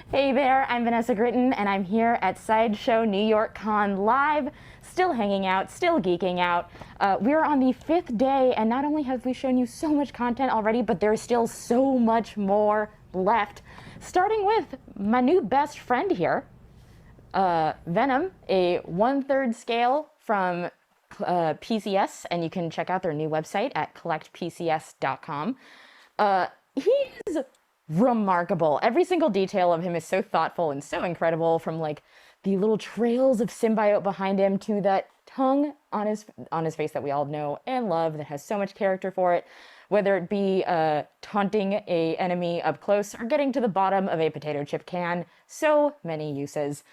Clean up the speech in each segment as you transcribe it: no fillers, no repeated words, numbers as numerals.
Hey there, I'm Vanessa Gritton, and I'm here at Sideshow New York Con live, still hanging out, still geeking out. We're on the 5th day, and not only have we shown you so much content already, but there's still so much more left. Starting with my new best friend here, Venom, a 1/3 scale from PCS, and you can check out their new website at collectpcs.com. He is remarkable. Every single detail of him is so thoughtful and so incredible, from like the little trails of symbiote behind him to that tongue on his face that we all know and love that has so much character for it, whether it be taunting a enemy up close or getting to the bottom of a potato chip can. So many uses.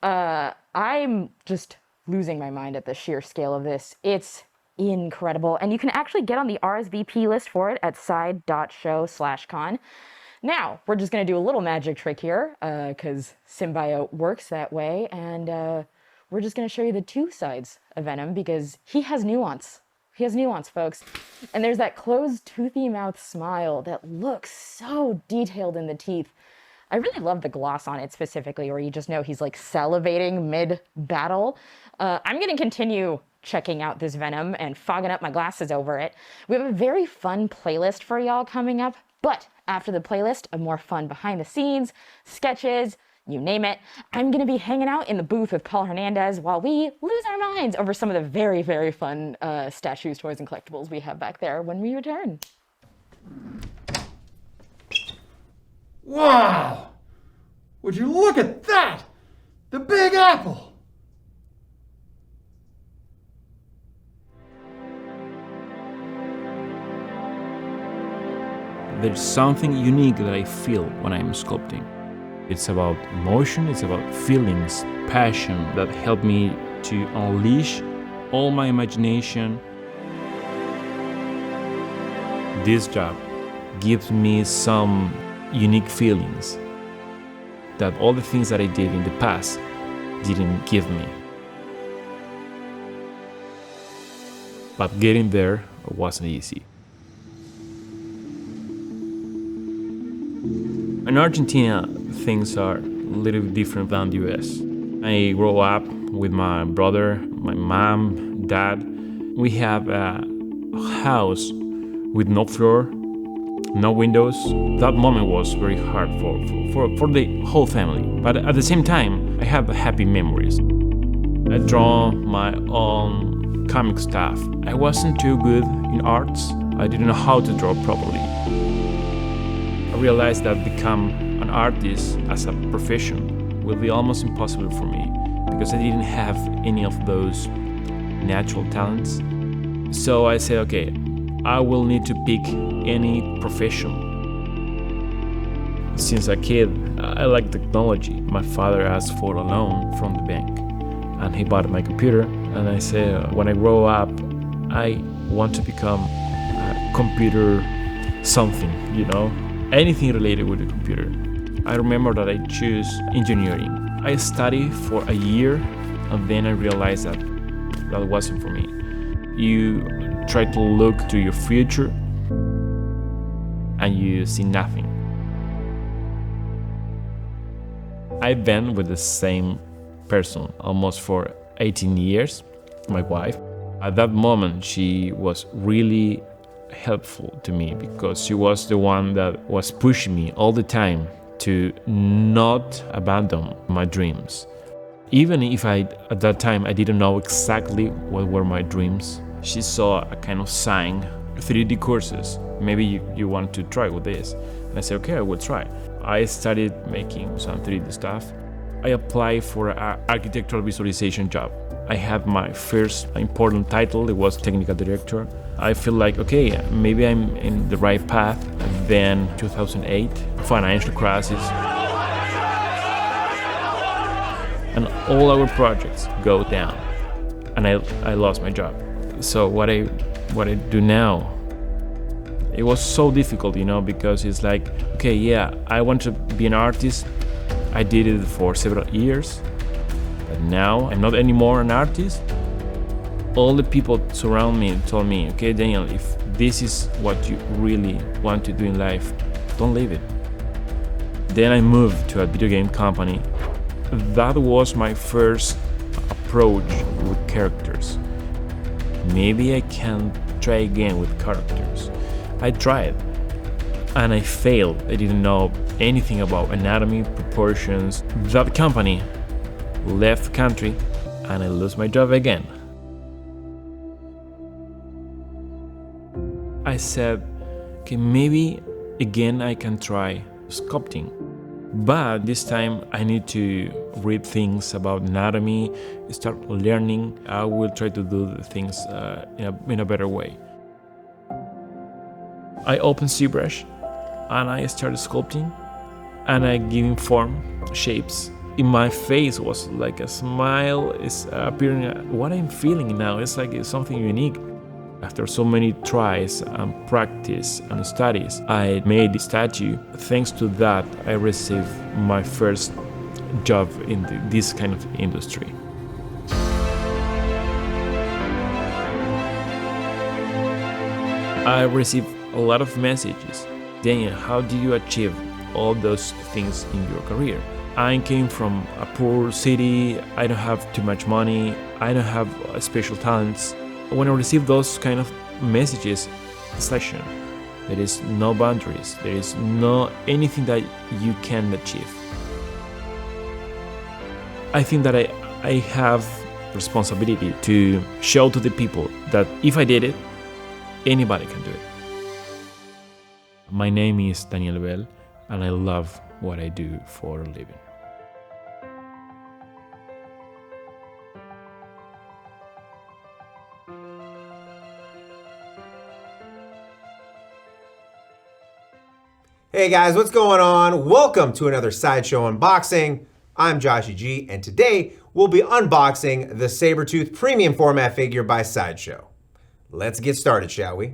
I'm just losing my mind at the sheer scale of this. It's incredible, and you can actually get on the RSVP list for it at side.show/con. Now, we're just going to do a little magic trick here, because symbiote works that way, and we're just going to show you the two sides of Venom, because he has nuance. He has nuance, folks. And there's that closed, toothy mouth smile that looks so detailed in the teeth. I really love the gloss on it specifically, where you just know he's like salivating mid-battle. I'm going to continue checking out this Venom and fogging up my glasses over it. We have a very fun playlist for y'all coming up, but after the playlist, a more fun behind the scenes, sketches, you name it. I'm going to be hanging out in the booth with Paul Hernandez while we lose our minds over some of the very, very fun statues, toys, and collectibles we have back there when we return. Wow! Would you look at that? The Big Apple! There's something unique that I feel when I'm sculpting. It's about emotion, it's about feelings, passion that help me to unleash all my imagination. This job gives me some unique feelings that all the things that I did in the past didn't give me. But getting there wasn't easy. In Argentina, things are a little bit different than the US. I grew up with my brother, my mom, dad. We have a house with no floor, no windows. That moment was very hard for the whole family. But at the same time, I have happy memories. I draw my own comic stuff. I wasn't too good in arts. I didn't know how to draw properly. I realized that become an artist as a profession will be almost impossible for me because I didn't have any of those natural talents. So I said, okay, I will need to pick any profession. Since a kid, I like technology. My father asked for a loan from the bank and he bought my computer. And I said, when I grow up, I want to become a computer something, anything related with the computer. I remember that I chose engineering. I studied for a year and then I realized that that wasn't for me. You try to look to your future and you see nothing. I've been with the same person almost for 18 years, my wife. At that moment, she was really helpful to me because she was the one that was pushing me all the time to not abandon my dreams. Even if at that time I didn't know exactly what were my dreams, she saw a kind of sign, 3D courses, maybe you want to try with this. And I said, okay, I will try. I started making some 3D stuff. I applied for an architectural visualization job. I have my first important title, it was technical director. I feel like, okay, maybe I'm in the right path. And then 2008, financial crisis. And all our projects go down. And I lost my job. So what I do now, it was so difficult, because it's like, okay, yeah, I want to be an artist. I did it for several years. But now I'm not anymore an artist. All the people surround me told me, okay, Daniel, if this is what you really want to do in life, don't leave it. Then I moved to a video game company. That was my first approach with characters. Maybe I can try again with characters. I tried and I failed. I didn't know anything about anatomy, proportions. That company left the country and I lost my job again. I said, okay, maybe again I can try sculpting. But this time I need to read things about anatomy, start learning. I will try to do the things in a better way. I opened ZBrush and I started sculpting and I giving form, shapes. In my face was like a smile is appearing. What I'm feeling now is like it's something unique. After so many tries and practice and studies, I made the statue. Thanks to that, I received my first job in this kind of industry. I received a lot of messages. Daniel, how do you achieve all those things in your career? I came from a poor city, I don't have too much money, I don't have special talents. When I receive those kind of messages, session, there is no boundaries, there is no anything that you can achieve. I think that I have responsibility to show to the people that if I did it, anybody can do it. My name is Daniel Bell, and I love what I do for a living. Hey guys, what's going on? Welcome to another Sideshow unboxing. I'm Joshy G, and today we'll be unboxing the Sabertooth premium format figure by Sideshow. Let's get started, shall we?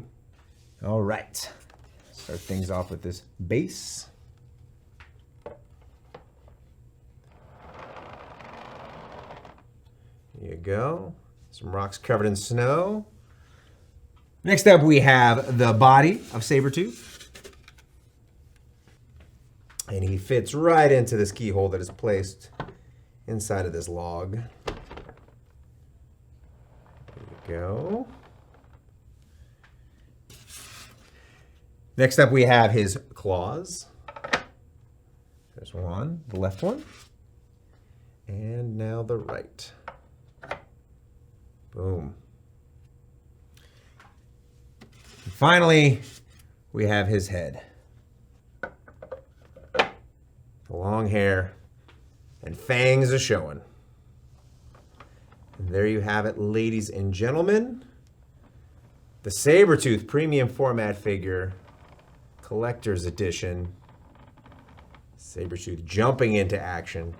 All right, start things off with this base. Here you go, some rocks covered in snow. Next up we have the body of Sabertooth. And he fits right into this keyhole that is placed inside of this log. There you go. Next up we have his claws. There's one, the left one. And now the right. Boom. And finally, we have his head. Long hair and fangs are showing. And there you have it, ladies and gentlemen. The Sabertooth premium format figure, collector's edition. Sabertooth jumping into action.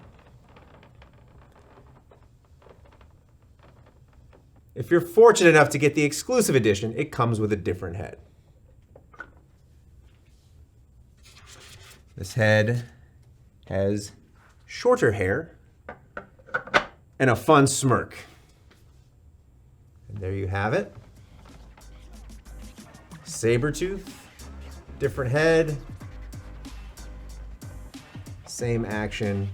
If you're fortunate enough to get the exclusive edition, it comes with a different head. This head has shorter hair and a fun smirk. And there you have it. Sabertooth, different head, same action.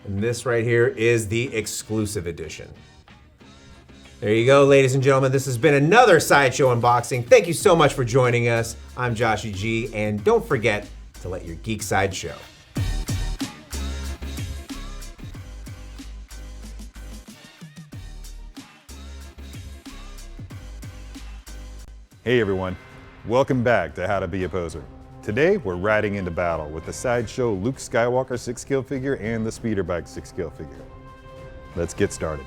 And this right here is the exclusive edition. There you go, ladies and gentlemen. This has been another Sideshow unboxing. Thank you so much for joining us. I'm Joshy G, and don't forget to let your geek side show. Hey everyone, welcome back to How to Be a Poser. Today we're riding into battle with the Sideshow Luke Skywalker 6-scale figure and the Speeder Bike 6-scale figure. Let's get started.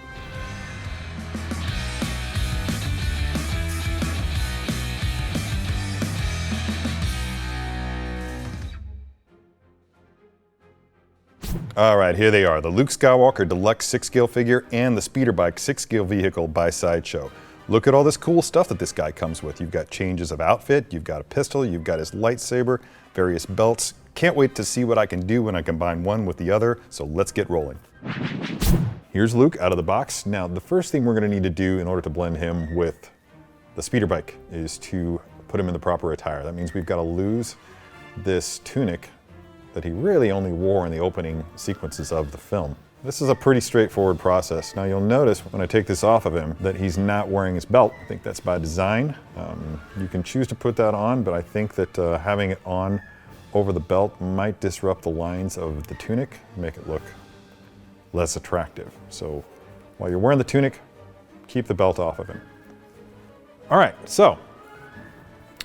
All right, here they are, the Luke Skywalker Deluxe 6-scale figure and the Speeder Bike 6-scale vehicle by Sideshow. Look at all this cool stuff that this guy comes with. You've got changes of outfit, you've got a pistol, you've got his lightsaber, various belts. Can't wait to see what I can do when I combine one with the other, so let's get rolling. Here's Luke out of the box. Now, the first thing we're gonna need to do in order to blend him with the speeder bike is to put him in the proper attire. That means we've got to lose this tunic that he really only wore in the opening sequences of the film. This is a pretty straightforward process. Now you'll notice when I take this off of him that he's not wearing his belt. I think that's by design. You can choose to put that on, but I think that having it on over the belt might disrupt the lines of the tunic, make it look less attractive. So while you're wearing the tunic, keep the belt off of him. All right, so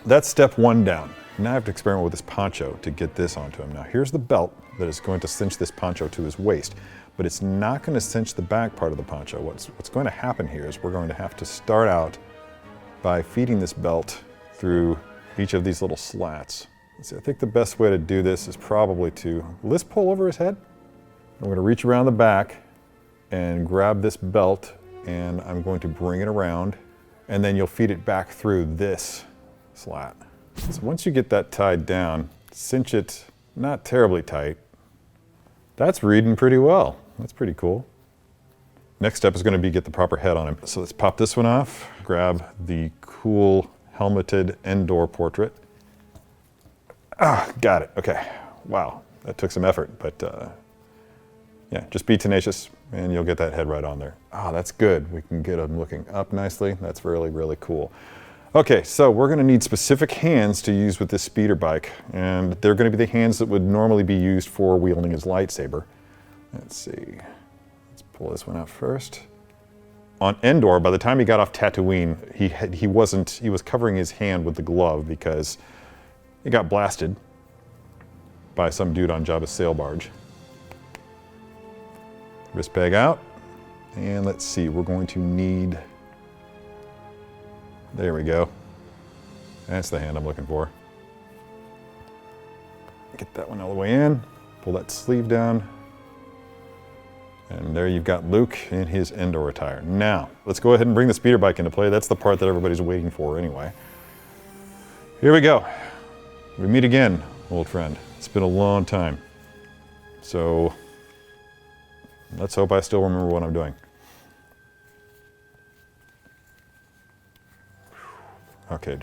that's step one down. Now I have to experiment with this poncho to get this onto him. Now here's the belt that is going to cinch this poncho to his waist, but it's not going to cinch the back part of the poncho. What's going to happen here is we're going to have to start out by feeding this belt through each of these little slats. Let's see, I think the best way to do this is probably to, will this pull over his head? I'm going to reach around the back and grab this belt, and I'm going to bring it around, and then you'll feed it back through this slat. So once you get that tied down, cinch it not terribly tight. That's reading pretty well. That's pretty cool. Next step is going to be get the proper head on him. So let's pop this one off, grab the cool helmeted Endor portrait. Ah, got it. Okay. Wow, that took some effort, but yeah, just be tenacious and you'll get that head right on there. Ah, that's good. We can get him looking up nicely. That's really, really cool. Okay, so we're going to need specific hands to use with this speeder bike, and they're going to be the hands that would normally be used for wielding his lightsaber. Let's see. Let's pull this one out first. On Endor, by the time he got off Tatooine, he was covering his hand with the glove because he got blasted by some dude on Jabba's sail barge. Wrist peg out, and let's see, we're going to need, there we go. That's the hand I'm looking for. Get that one all the way in, pull that sleeve down, and there you've got Luke in his Endor attire. Now, let's go ahead and bring the speeder bike into play. That's the part that everybody's waiting for anyway. Here we go. We meet again, old friend. It's been a long time. So, let's hope I still remember what I'm doing. Okay,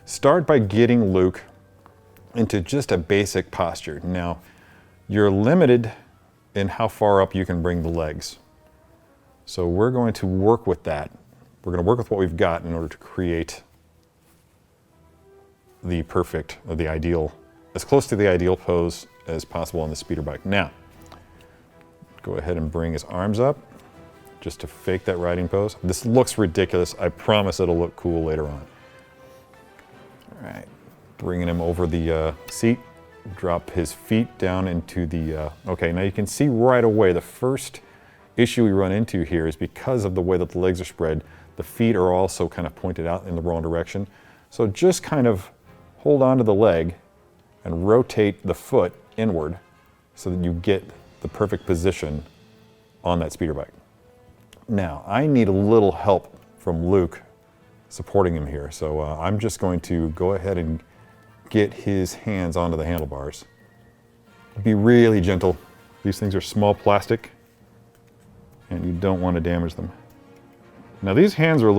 start by getting Luke into just a basic posture. Now, you're limited in how far up you can bring the legs. So we're going to work with that. We're going to work with what we've got in order to create the perfect, or the ideal, as close to the ideal pose as possible on the speeder bike. Now, go ahead and bring his arms up just to fake that riding pose. This looks ridiculous. I promise it'll look cool later on. All right, bringing him over the seat, drop his feet down into the, okay, now you can see right away the first issue we run into here is because of the way that the legs are spread, the feet are also kind of pointed out in the wrong direction. So just kind of hold on to the leg and rotate the foot inward so that you get the perfect position on that speeder bike. Now, I need a little help from Luke supporting him here, so I'm just going to go ahead and get his hands onto the handlebars. Be really gentle. These things are small plastic, and you don't want to damage them. Now, these hands are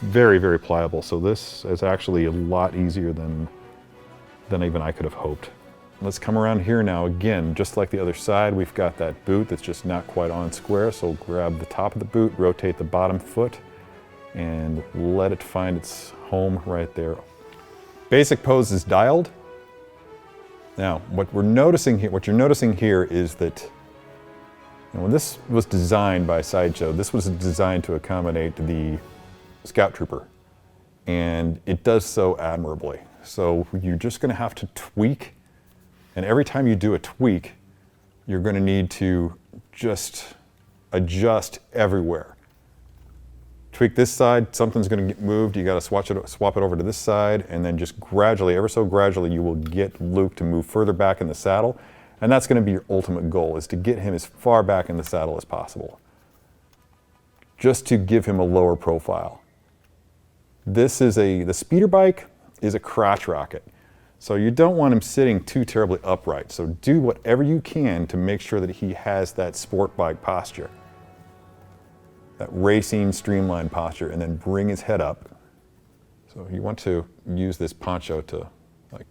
very, very pliable, so this is actually a lot easier than even I could have hoped. Let's come around here now. Again, just like the other side, we've got that boot that's just not quite on square, so grab the top of the boot, rotate the bottom foot, and let it find its home right there. Basic pose is dialed. Now, what you're noticing here is that when this was designed by Sideshow, this was designed to accommodate the Scout Trooper, and it does so admirably. So you're just going to have to tweak, and every time you do a tweak, you're going to need to just adjust everywhere. Tweak this side, something's going to get moved, you got to swap it over to this side, and then just gradually, ever so gradually, you will get Luke to move further back in the saddle, and that's going to be your ultimate goal, is to get him as far back in the saddle as possible, just to give him a lower profile. The speeder bike is a crotch rocket, so you don't want him sitting too terribly upright, so do whatever you can to make sure that he has that sport bike posture, that racing streamlined posture, and then bring his head up So you want to use this poncho to like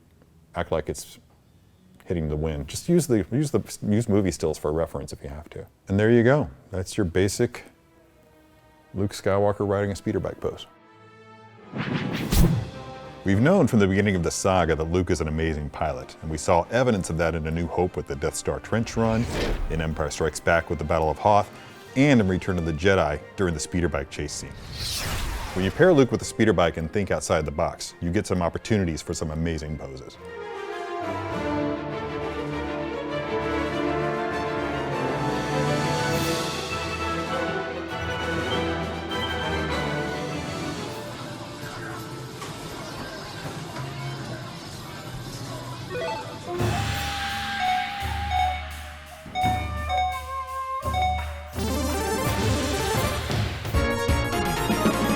act like it's hitting the wind. Just use movie stills for reference if you have to. And there you go. That's your basic Luke Skywalker riding a speeder bike pose. We've known from the beginning of the saga that Luke is an amazing pilot, and we saw evidence of that in A New Hope with the Death Star trench run, in Empire Strikes Back with the Battle of Hoth, and in Return of the Jedi during the speeder bike chase scene. When you pair Luke with a speeder bike and think outside the box, you get some opportunities for some amazing poses.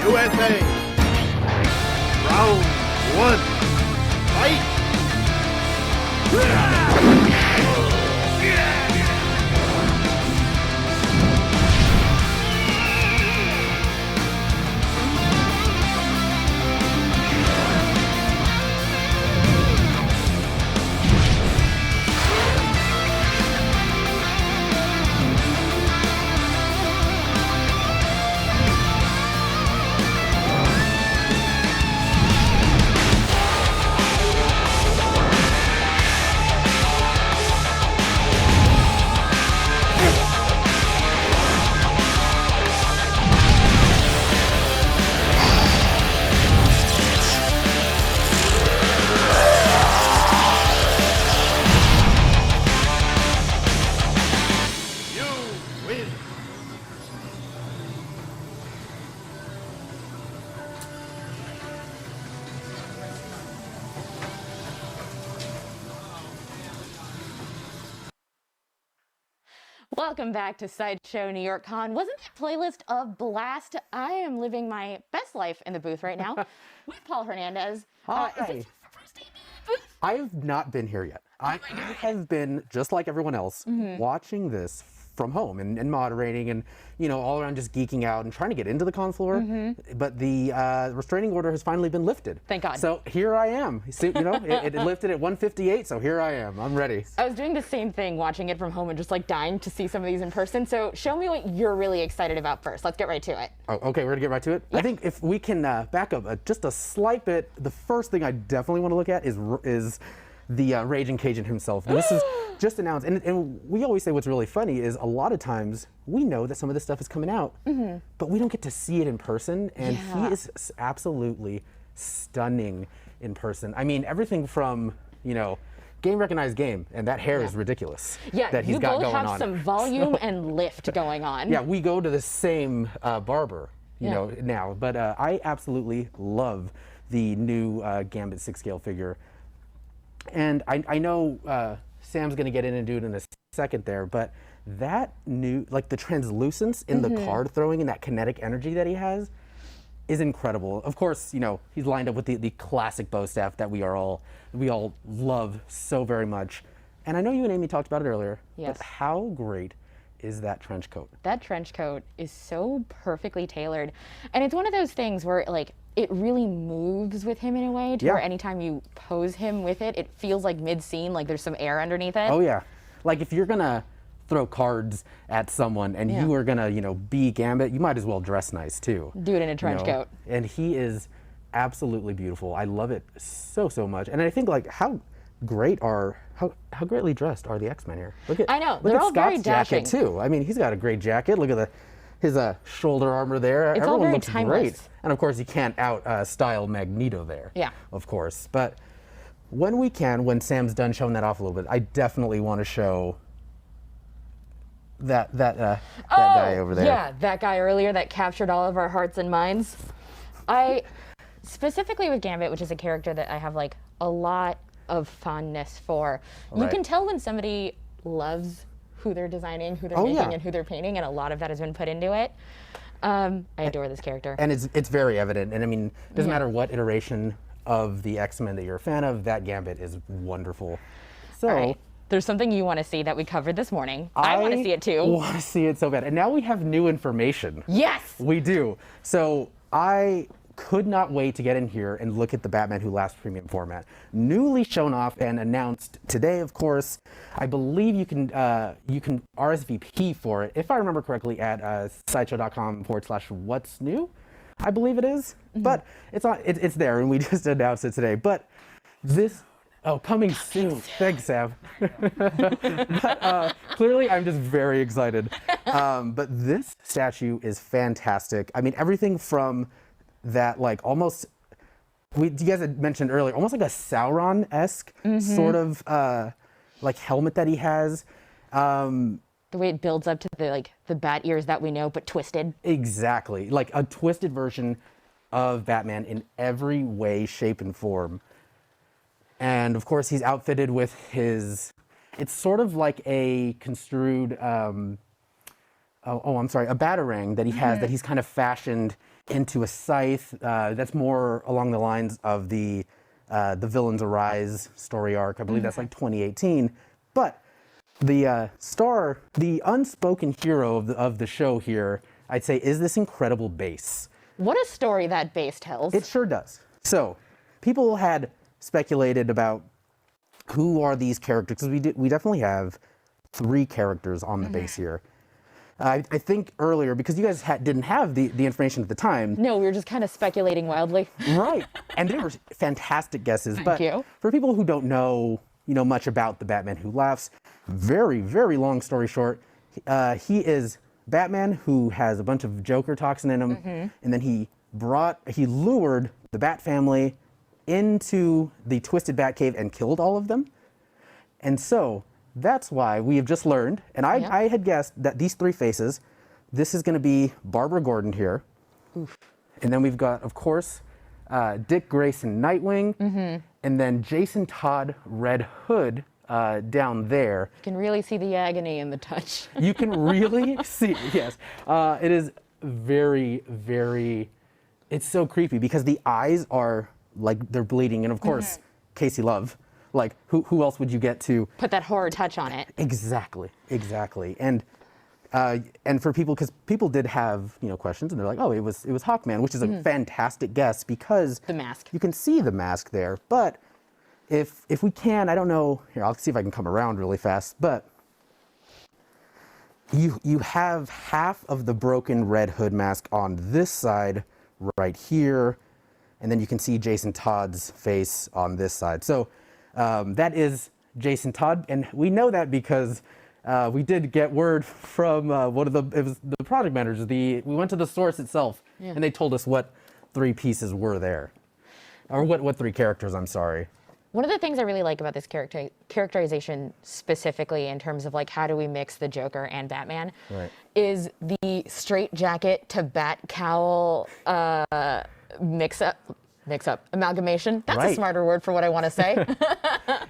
USA. Round one. Fight. Welcome back to Sideshow New York Con. Wasn't that playlist a blast? I am living my best life in the booth right now with Paul Hernandez. Hi. Is this your first day in the booth? I have not been here yet. I have been, just like everyone else, watching this from home and moderating and, you know, all around just geeking out and trying to get into the con floor. But the restraining order has finally been lifted. Thank God. So here I am. So, you know, it lifted at 1:58, so here I am. I'm ready. I was doing the same thing, watching it from home and just like dying to see some of these in person. So show me what you're really excited about first. Let's get right to it. Oh, okay, we're gonna get right to it. I think if we can back up just a slight bit, the first thing I definitely want to look at is the Raging Cajun himself. This is just announced, and we always say what's really funny is a lot of times we know that some of this stuff is coming out, but we don't get to see it in person, and he is absolutely stunning in person. I mean, everything from, you know, game recognized game, and that hair is ridiculous. Yeah, that he's you got both going have on. some volume and lift going on. Yeah, we go to the same barber, you know, now. But I absolutely love the new Gambit 6-scale figure. And I know Sam's going to get in and do it in a second there, but that new, like the translucence in the card throwing and that kinetic energy that he has is incredible. Of course, you know, he's lined up with the classic bow staff that we all love so very much. And I know you and Amy talked about it earlier, but how great is that trench coat? That trench coat is so perfectly tailored. And it's one of those things where like it really moves with him in a way to where anytime you pose him with it, it feels like mid-scene, like there's some air underneath it. Oh yeah. Like if you're gonna throw cards at someone and you are gonna, you know, be Gambit, you might as well dress nice too. Do it in a trench coat. And he is absolutely beautiful. I love it so much. And I think like how greatly dressed are the X-Men here? Look at they're all very Scott's jacket too. I mean, he's got a great jacket. Look at his shoulder armor there. It's Everyone all very looks timeless. great. And of course, you can't style Magneto there. Yeah. Of course. But when Sam's done showing that off a little bit, I definitely want to show that guy over there. Yeah, that guy earlier that captured all of our hearts and minds. I specifically with Gambit, which is a character that I have like a lot of fondness for. You can tell when somebody loves who they're designing, who they're making, and who they're painting, and a lot of that has been put into it. I adore this character. And it's very evident. And I mean, it doesn't matter what iteration of the X-Men that you're a fan of, that Gambit is wonderful. So all right. There's something you want to see that we covered this morning. I want to see it too. I want to see it so bad. And now we have new information. Yes! We do. So I could not wait to get in here and look at the Batman Who Laughs premium format. Newly shown off and announced today, of course. I believe you can RSVP for it, if I remember correctly, at sideshow.com/what's new, I believe it is. But it's there, and we just announced it today. But this, coming soon. Thanks, Sam. But, clearly, I'm just very excited. But this statue is fantastic. I mean, everything from that, like, almost, you guys had mentioned earlier, almost like a Sauron-esque sort of like helmet that he has. The way it builds up to the bat ears that we know, but twisted. Exactly, like a twisted version of Batman in every way, shape, and form. And of course, he's outfitted with his. It's sort of like a construed. I'm sorry, a batarang that he has that he's kind of fashioned into a scythe. That's more along the lines of the Villains Arise story arc. I believe that's like 2018. But the star, the unspoken hero of the show here, I'd say, is this incredible base. What a story that base tells. It sure does. So, people had speculated about who are these characters, because we definitely have 3 characters on the base here. I think earlier, because you guys didn't have the information at the time. No, we were just kind of speculating wildly. Right, and they were fantastic guesses. Thank but you. For people who don't know, much about the Batman Who Laughs, very, very long story short, he is Batman who has a bunch of Joker toxin in him, and then he lured the Bat family into the Twisted Batcave and killed all of them. And so that's why we have just learned, and I had guessed that these 3 faces, this is going to be Barbara Gordon here. Oof. And then we've got, of course, Dick Grayson Nightwing, and then Jason Todd Red Hood down there. You can really see the agony in the touch. You can really see, yes. It is very, very, it's so creepy because the eyes are like they're bleeding, and of course, Casey Love. Like, who else would you get to put that horror touch on it? Exactly. And for people, because people did have questions, and they're like, oh, it was Hawkman, which is a fantastic guess because the mask. You can see the mask there, but if we can, I don't know. Here, I'll see if I can come around really fast, but you have half of the broken Red Hood mask on this side right here, and then you can see Jason Todd's face on this side. So that is Jason Todd, and we know that because we did get word from one of the project managers. We went to the source itself, and they told us what 3 pieces were there, or what 3 characters. I'm sorry. One of the things I really like about this characterization specifically in terms of like how do we mix the Joker and Batman is the straight jacket to bat cowl mix up amalgamation. That's a smarter word for what I want to say.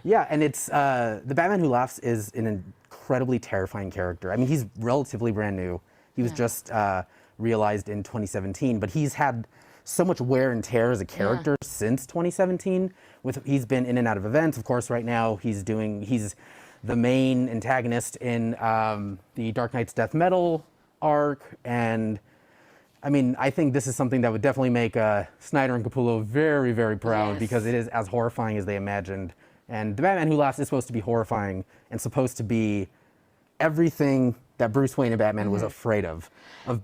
Yeah, and it's the Batman Who Laughs is an incredibly terrifying character. I mean, he's relatively brand new. He was just realized in 2017, but he's had so much wear and tear as a character since 2017. He's been in and out of events. Of course, right now he's the main antagonist in the Dark Knight's Death Metal arc, and I mean, I think this is something that would definitely make Snyder and Capullo very, very proud because it is as horrifying as they imagined. And the Batman Who Laughs is supposed to be horrifying and supposed to be everything that Bruce Wayne and Batman was afraid of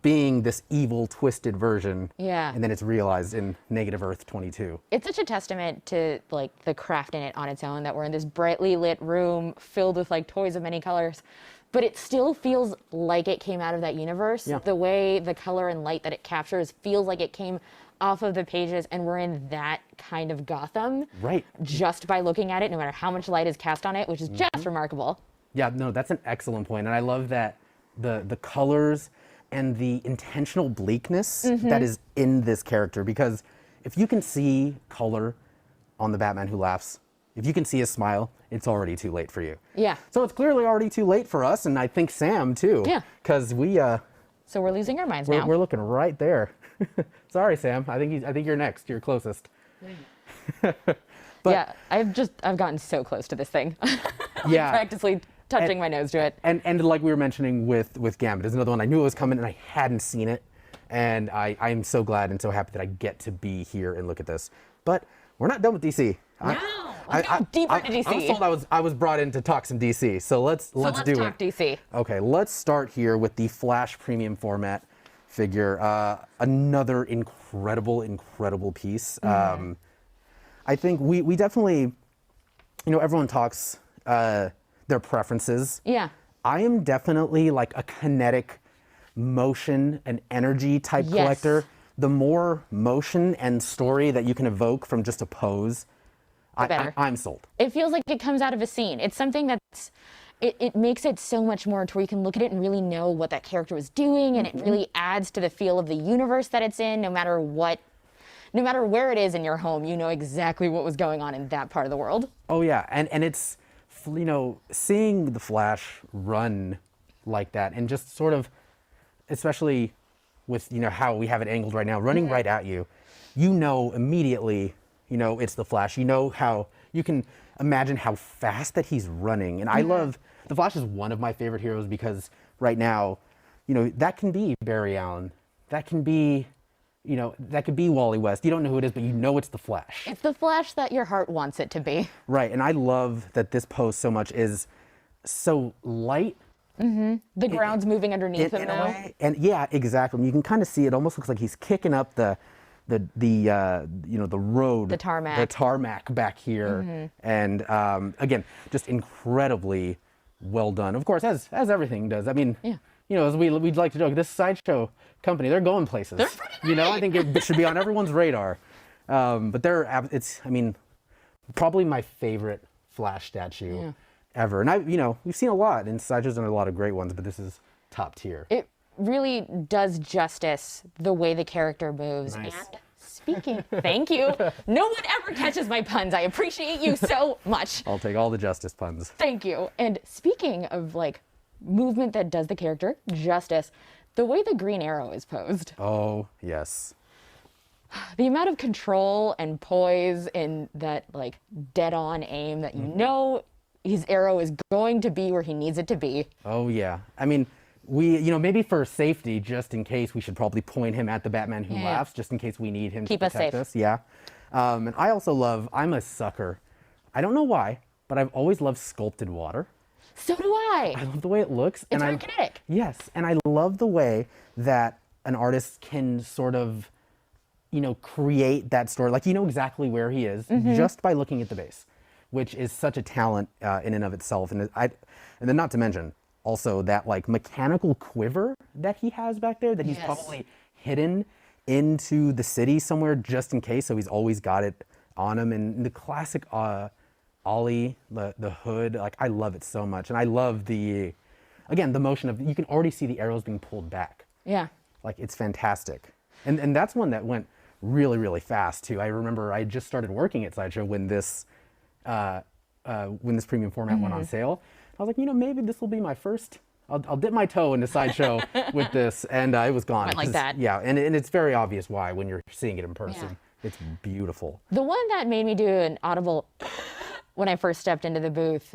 being this evil, twisted version. Yeah. And then it's realized in Negative Earth 22. It's such a testament to like the craft in it on its own that we're in this brightly lit room filled with like toys of many colors. But it still feels like it came out of that universe. Yeah. The way the color and light that it captures feels like it came off of the pages, and we're in that kind of Gotham. Right. Just by looking at it, no matter how much light is cast on it, which is just remarkable. Yeah, no, that's an excellent point. And I love that the colors and the intentional bleakness that is in this character. Because if you can see color on the Batman Who Laughs, if you can see a smile, it's already too late for you. Yeah. So it's clearly already too late for us, and I think Sam too. Yeah. Because so we're losing our minds now. We're looking right there. Sorry, Sam. I think you're next. You're closest. But yeah, I've gotten so close to this thing. Yeah. Practically touching my nose to it. And like we were mentioning with Gambit is another one. I knew it was coming and I hadn't seen it. And I'm so glad and so happy that I get to be here and look at this. But we're not done with DC. No, let's go deeper into DC. I was told I was brought in to talk some DC, so let's do talk it. DC. Okay, let's start here with the Flash premium format figure. Another incredible piece. I think we definitely, everyone talks their preferences. Yeah. I am definitely like a kinetic motion and energy type collector. The more motion and story that you can evoke from just a pose, I'm sold. It feels like it comes out of a scene. It's something that's, it makes it so much more to where you can look at it and really know what that character was doing, and it really adds to the feel of the universe that it's in, no matter where it is in your home, you know exactly what was going on in that part of the world. Oh yeah, and it's, seeing the Flash run like that, and just sort of, especially with, how we have it angled right now, running right at you, immediately, it's the Flash. How you can imagine how fast that he's running. And I love, the Flash is one of my favorite heroes because right now, that can be Barry Allen. That can be, that could be Wally West. You don't know who it is, but it's the Flash. It's the Flash that your heart wants it to be. Right, and I love that this pose so much is so light. The ground's moving underneath him in now. a way. And yeah, exactly. You can kind of see it almost looks like he's kicking up the road, the tarmac back here. And again, just incredibly well done. Of course, as everything does. I mean, as we'd like to joke, this Sideshow company, they're going places. I think it should be on everyone's radar. But it's probably my favorite Flash statue ever. And we've seen a lot, and Sideshow's done a lot of great ones, but this is top tier. It really does justice the way the character moves. Nice. And speaking, thank you. No one ever catches my puns. I appreciate you so much. I'll take all the justice puns. Thank you. And speaking of movement that does the character justice, the way the Green Arrow is posed. Oh, yes. The amount of control and poise in that dead-on aim that his arrow is going to be where he needs it to be. Oh yeah. I mean, we, maybe for safety, just in case, we should probably point him at the Batman Who Laughs, just in case we need him Keep to us protect safe. us. Yeah. And I also I'm a sucker. I don't know why, but I've always loved sculpted water. So do I. I love the way it looks. It's very kinetic. Yes, and I love the way that an artist can sort of, create that story. Like, exactly where he is just by looking at the base, which is such a talent in and of itself. And then not to mention also that mechanical quiver that he has back there that he's probably hidden into the city somewhere just in case. So he's always got it on him. And the classic Ollie, the hood, I love it so much. And I love the motion of, you can already see the arrows being pulled back. Yeah. It's fantastic. And that's one that went really, really fast too. I remember I just started working at Sideshow when this premium format went on sale. I was like, maybe this will be my first, I'll dip my toe into Sideshow with this, and it was gone. Went like that. Yeah, and it's very obvious why when you're seeing it in person. Yeah. It's beautiful. The one that made me do an audible when I first stepped into the booth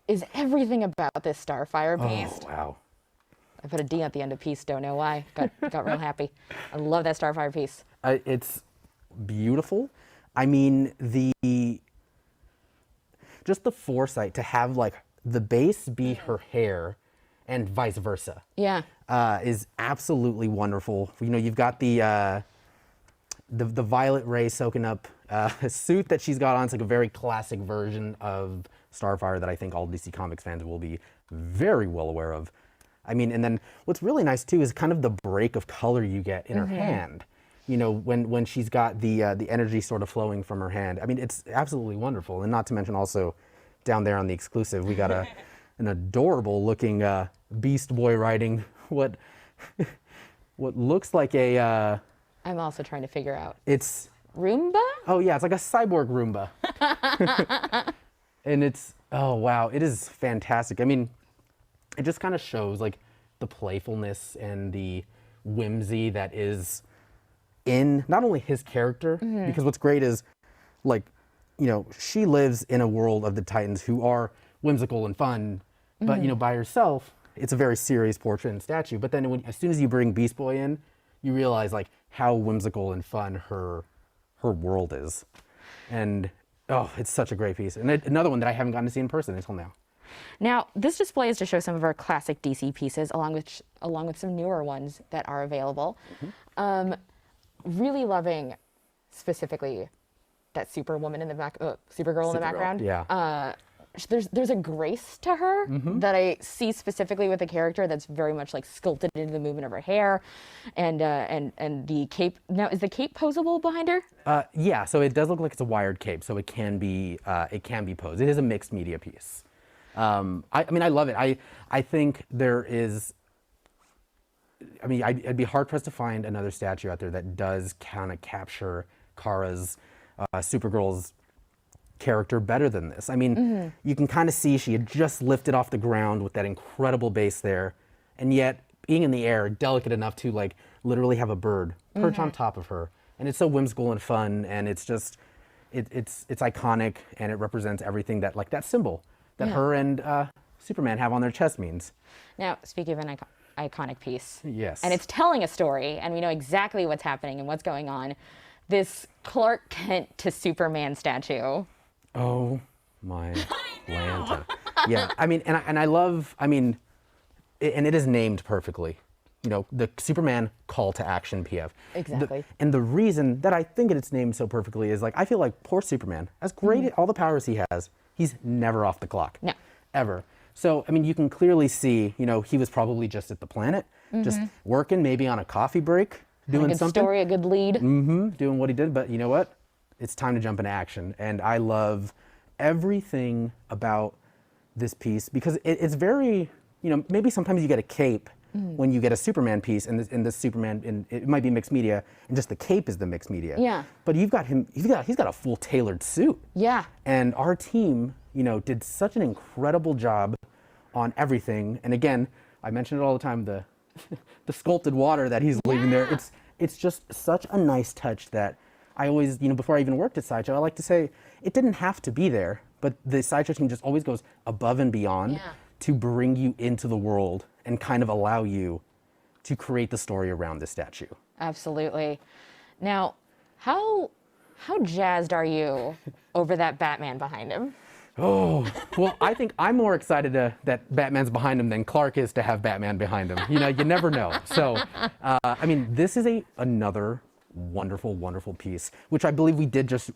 is everything about this Starfire piece. Oh, wow. I put a D at the end of piece, don't know why. Got real happy. I love that Starfire piece. It's beautiful. I mean, just the foresight to have the base be her hair and vice versa. Yeah. Is absolutely wonderful. You've got the violet ray soaking up suit that she's got on. It's a very classic version of Starfire that I think all DC Comics fans will be very well aware of. I mean, and then what's really nice too is kind of the break of color you get in her hand. When she's got the energy sort of flowing from her hand. I mean, it's absolutely wonderful. And not to mention also down there on the exclusive, we got an adorable looking Beast Boy riding what looks like a. I'm also trying to figure out. It's Roomba? Oh yeah, it's like a cyborg Roomba. And oh wow, it is fantastic. I mean, it just kind of shows the playfulness and the whimsy that is in not only his character, because what's great is she lives in a world of the Titans who are whimsical and fun, but by herself, it's a very serious portrait and statue. But then as soon as you bring Beast Boy in, you realize like how whimsical and fun her world is. And oh, it's such a great piece. And another one that I haven't gotten to see in person until now. Now, this display is to show some of our classic DC pieces, along with some newer ones that are available. Really loving, specifically, that Superwoman in the back, Supergirl in the background. Yeah. There's a grace to her that I see specifically with the character that's very much like sculpted into the movement of her hair, and the cape. Now, is the cape posable behind her? Yeah. So it does look like it's a wired cape, so it can be posed. It is a mixed media piece. I mean, I love it. I think there is. I mean, I'd be hard pressed to find another statue out there that does kind of capture Kara's, Supergirl's character better than this. I mean, you can kind of see she had just lifted off the ground with that incredible base there, and yet being in the air, delicate enough to like literally have a bird perch on top of her, and it's so whimsical and fun, and it's just, it's iconic, and it represents everything that like that symbol that her and Superman have on their chest means. Now, speaking of an iconic piece, Yes. and it's telling a story, and we know exactly what's happening and what's going on. This Clark Kent to Superman statue. Oh my Lanta. Yeah, I mean, and I love, I mean, and it is named perfectly. You know, the Superman call to action PF. Exactly. And the reason that I think it's named so perfectly is like, I feel like poor Superman, as great all the powers he has, he's never off the clock. No. Ever. So, I mean, you can clearly see, you know, he was probably just at the planet, just working, maybe on a coffee break, doing A good something. story, a good lead. Doing what he did, but you know what? It's time to jump into action. And I love everything about this piece because it's very, you know, maybe sometimes you get a cape when you get a Superman piece, and this Superman, and it might be mixed media, and just the cape is the mixed media. Yeah. But you've got him, he's got a full tailored suit. Yeah. And our team, you know, did such an incredible job on everything. And again, I mention it all the time, the the sculpted water that he's leaving there. It's just such a nice touch that I always, you know, before I even worked at Sideshow, I like to say it didn't have to be there, but the Sideshow team just always goes above and beyond to bring you into the world and kind of allow you to create the story around this statue. Absolutely. Now, how jazzed are you over that Batman behind him? Oh, well, I think I'm more excited that Batman's behind him than Clark is to have Batman behind him. You know, you never know. So, I mean, this is another wonderful, wonderful piece, which I believe we did just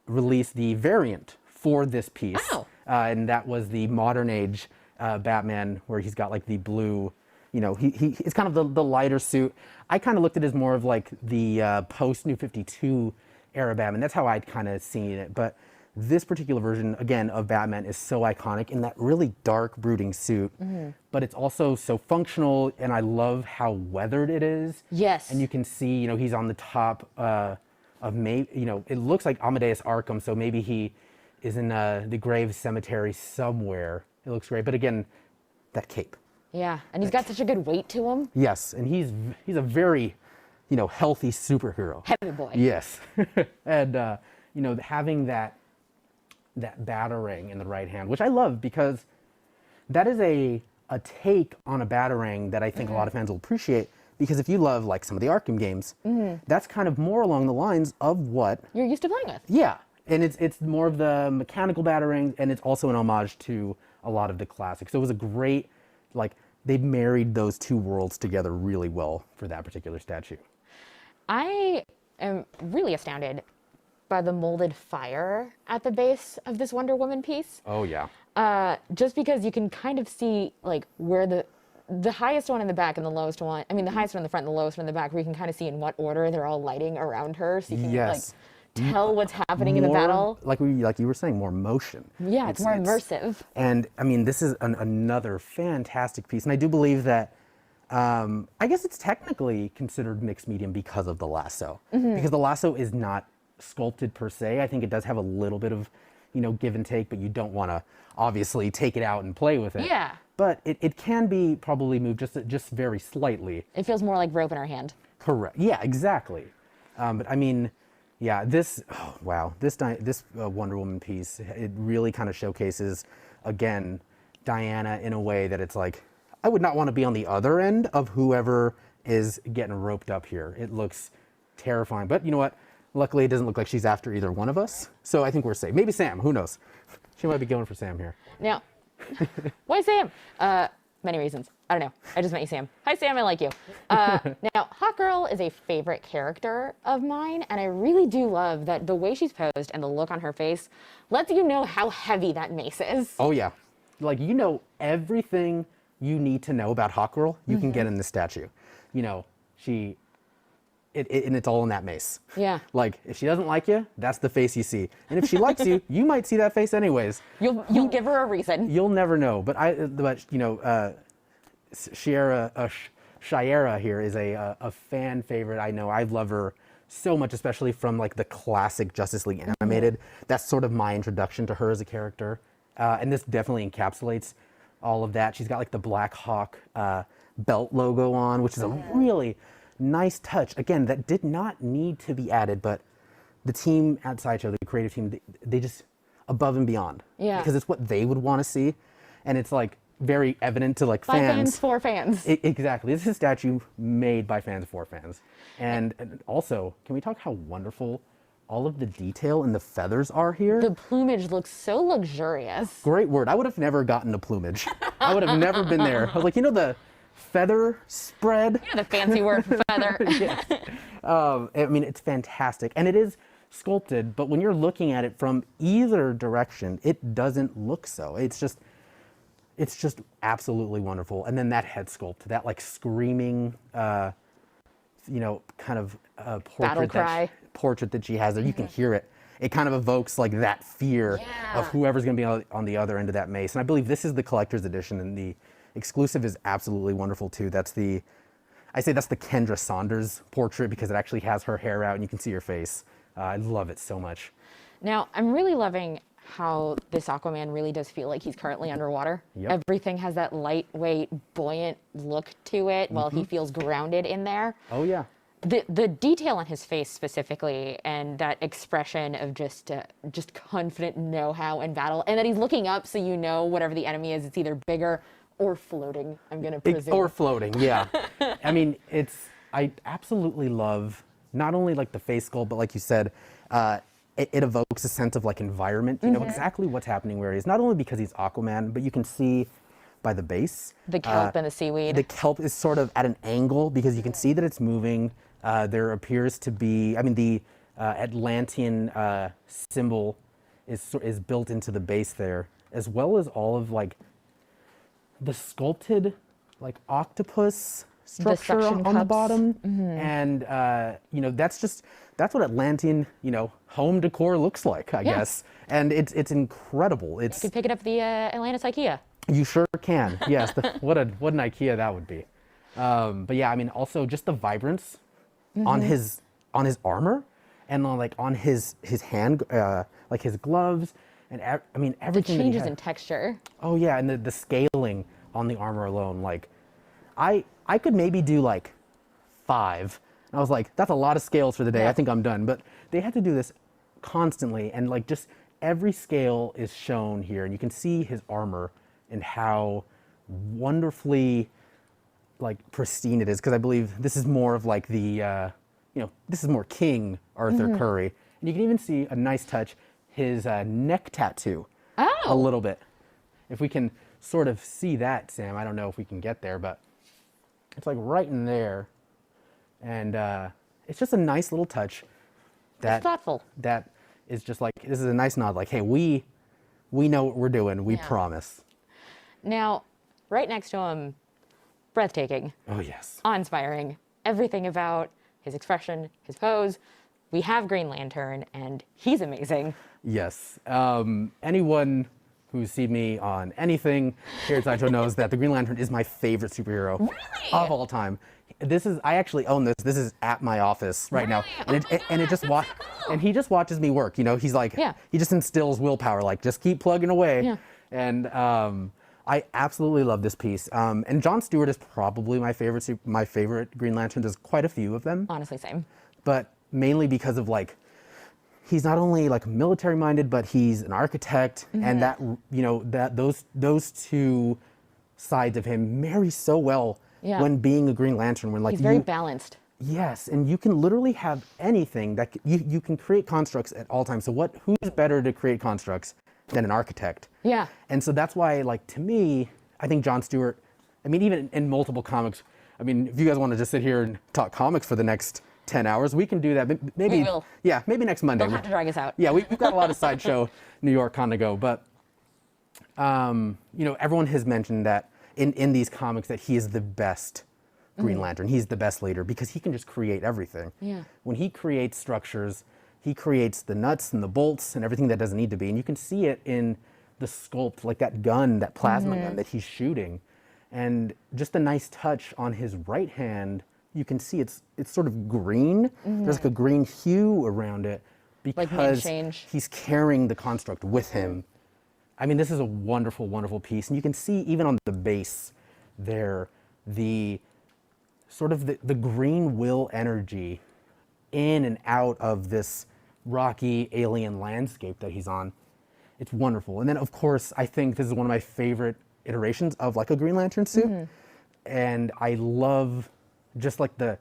release the variant for this piece. Oh. And that was the modern age Batman, where he's got like the blue, you know, it's kind of the lighter suit. I kind of looked at it as more of like the post New 52 era Batman. That's how I'd kind of seen it. But this particular version, again, of Batman is so iconic in that really dark, brooding suit, but it's also so functional, and I love how weathered it is. Yes. And you can see, you know, he's on the top of you know, it looks like Amadeus Arkham, so maybe he is in the grave cemetery somewhere. It looks great, but again, that cape. Yeah, and he's got such a good weight to him. Yes, and he's a very, you know, healthy superhero. Heavy boy. Yes, and you know, having that batarang in the right hand, which I love because that is a take on a batarang that I think a lot of fans will appreciate, because if you love like some of the Arkham games, that's kind of more along the lines of what You're used to playing with. yeah, and it's more of the mechanical batarang, and it's also an homage to a lot of the classics. So it was a great, like, they married those two worlds together really well for that particular statue. I am really astounded by the molded fire at the base of this Wonder Woman piece. Oh yeah. Just because you can kind of see like where the highest one in the back and the lowest one, I mean the highest one in the front and the lowest one in the back, where you can kind of see in what order they're all lighting around her, so you can like tell what's happening in the battle. Like you were saying, more motion. Yeah, it's more immersive. And I mean, this is another fantastic piece, and I do believe that. I guess it's technically considered mixed medium because of the lasso, because the lasso is not sculpted per se. I think it does have a little bit of, you know, give and take, but you don't want to obviously take it out and play with it. Yeah. But it can be probably moved just very slightly. It feels more like rope in her hand. Correct. Yeah, exactly. But I mean, yeah, this Wonder Woman piece, it really kind of showcases, again, Diana in a way that it's like, I would not want to be on the other end of whoever is getting roped up here. It looks terrifying, but you know what? Luckily, it doesn't look like she's after either one of us, so I think we're safe. Maybe Sam, who knows? She might be going for Sam here. Now, why Sam? Many reasons. I don't know. I just met you, Sam. Hi, Sam. I like you. Now, Hawk Girl is a favorite character of mine, and I really do love that the way she's posed and the look on her face lets you know how heavy that mace is. Oh yeah, like you know everything you need to know about Hawk Girl. You can get in this statue. You know, and it's all in that mace. Yeah. Like, if she doesn't like you, that's the face you see. And if she likes you, you might see that face anyways. You'll give her a reason. You'll never know. But you know, Shiera here is a fan favorite. I know. I love her so much, especially from like the classic Justice League animated. That's sort of my introduction to her as a character. And this definitely encapsulates all of that. She's got like the Black Hawk belt logo on, which is a really nice touch. Again, that did not need to be added, but the team at Sideshow, the creative team, they just above and beyond. Yeah. Because it's what they would want to see, and it's like very evident to like By fans. fans for fans. Exactly. This is a statue made by fans for fans. And also, can we talk how wonderful all of the detail and the feathers are here? The plumage looks so luxurious. Great word. I would have never gotten the plumage. I would have never been there. I was like, you know, the feather spread. You know the fancy word for feather. Yes. I mean, it's fantastic. And it is sculpted, but when you're looking at it from either direction, it doesn't look so. It's just absolutely wonderful. And then that head sculpt, that like screaming, you know, kind of Battle cry. portrait that she has there. You can hear it. It kind of evokes like that fear of whoever's going to be on the other end of that mace. And I believe this is the collector's edition, and the exclusive is absolutely wonderful too. That's the Kendra Saunders portrait because it actually has her hair out and you can see her face. I love it so much. Now, I'm really loving how this Aquaman really does feel like he's currently underwater. Yep. Everything has that lightweight, buoyant look to it while he feels grounded in there. Oh yeah. The detail on his face specifically, and that expression of just confident know-how in battle, and that he's looking up so you know whatever the enemy is, it's either bigger or floating, I'm going to presume. Or floating, yeah. I mean, I absolutely love not only like the face sculpt, but like you said, it evokes a sense of like environment. You know exactly what's happening where he is. Not only because he's Aquaman, but you can see by the base. The kelp and the seaweed. The kelp is sort of at an angle because you can see that it's moving. There appears to be, I mean, the Atlantean symbol is built into the base there, as well as all of like the sculpted like octopus structure suction on the cups. bottom. And you know, that's what Atlantean, you know, home decor looks like, I guess. And it's incredible. You could pick it up at the Atlantis IKEA. You sure can. Yes. What an IKEA that would be. But yeah, I mean, also just the vibrance on his armor and on his hand, like his gloves, and I mean everything. The changes in texture. Oh yeah, and the scaling on the armor alone. Like, I could maybe do like 5. And I was like, that's a lot of scales for the day. I think I'm done. But they had to do this constantly, and like just every scale is shown here, and you can see his armor and how wonderfully like pristine it is. Because I believe this is more of like the this is more King Arthur Curry, and you can even see a nice touch his neck tattoo a little bit. If we can sort of see that, Sam, I don't know if we can get there, but it's like right in there, and it's just a nice little touch. It's thoughtful. That is just like, this is a nice nod, like, hey, we know what we're doing, we promise. Now, right next to him, breathtaking. Oh yes. Awe-inspiring. Everything about his expression, his pose. We have Green Lantern, and he's amazing. Yes. Anyone who's seen me on anything here at Sideshow knows that the Green Lantern is my favorite superhero of all time. I actually own this. This is at my office right now, and he just watches me work. You know, he's like, he just instills willpower, like just keep plugging away. Yeah. And I absolutely love this piece. And John Stewart is probably my favorite Green Lantern. There's quite a few of them. Honestly, same. But mainly because of like, he's not only like military minded, but he's an architect, and that, you know, that those two sides of him marry so well when being a Green Lantern, when like He's very balanced. Yes, and you can literally have anything that you can create constructs at all times. So who's better to create constructs than an architect? Yeah. And so that's why, like, to me, I think John Stewart, I mean, even in multiple comics, I mean, if you guys want to just sit here and talk comics for the next 10 hours, we can do that. Maybe, We will. Yeah, maybe next Monday. They'll have to drag us out. Yeah, we've got a lot of Sideshow New York Con to go, but, you know, everyone has mentioned that in these comics that he is the best Green Lantern. He's the best leader because he can just create everything. Yeah. When he creates structures, he creates the nuts and the bolts and everything that doesn't need to be. And you can see it in the sculpt, like that gun, that plasma gun that he's shooting. And just a nice touch on his right hand, you can see it's sort of green. There's like a green hue around it because he's carrying the construct with him. I mean, this is a wonderful, wonderful piece. And you can see even on the base there, the sort of the green will energy in and out of this rocky alien landscape that he's on. It's wonderful. And then of course, I think this is one of my favorite iterations of like a Green Lantern suit. And I love just like the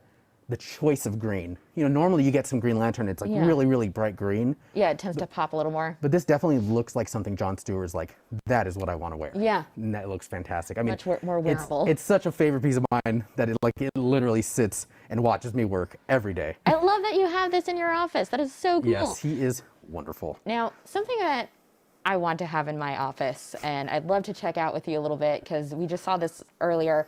choice of green. You know, normally you get some Green Lantern, it's like really, really bright green. Yeah, it tends to pop a little more. But this definitely looks like something John Stewart's like, that is what I want to wear. Yeah. And that looks fantastic. I mean, Much more wearable. It's such a favorite piece of mine that it literally sits and watches me work every day. I love that you have this in your office. That is so cool. Yes, he is wonderful. Now, something that I want to have in my office, and I'd love to check out with you a little bit, because we just saw this earlier,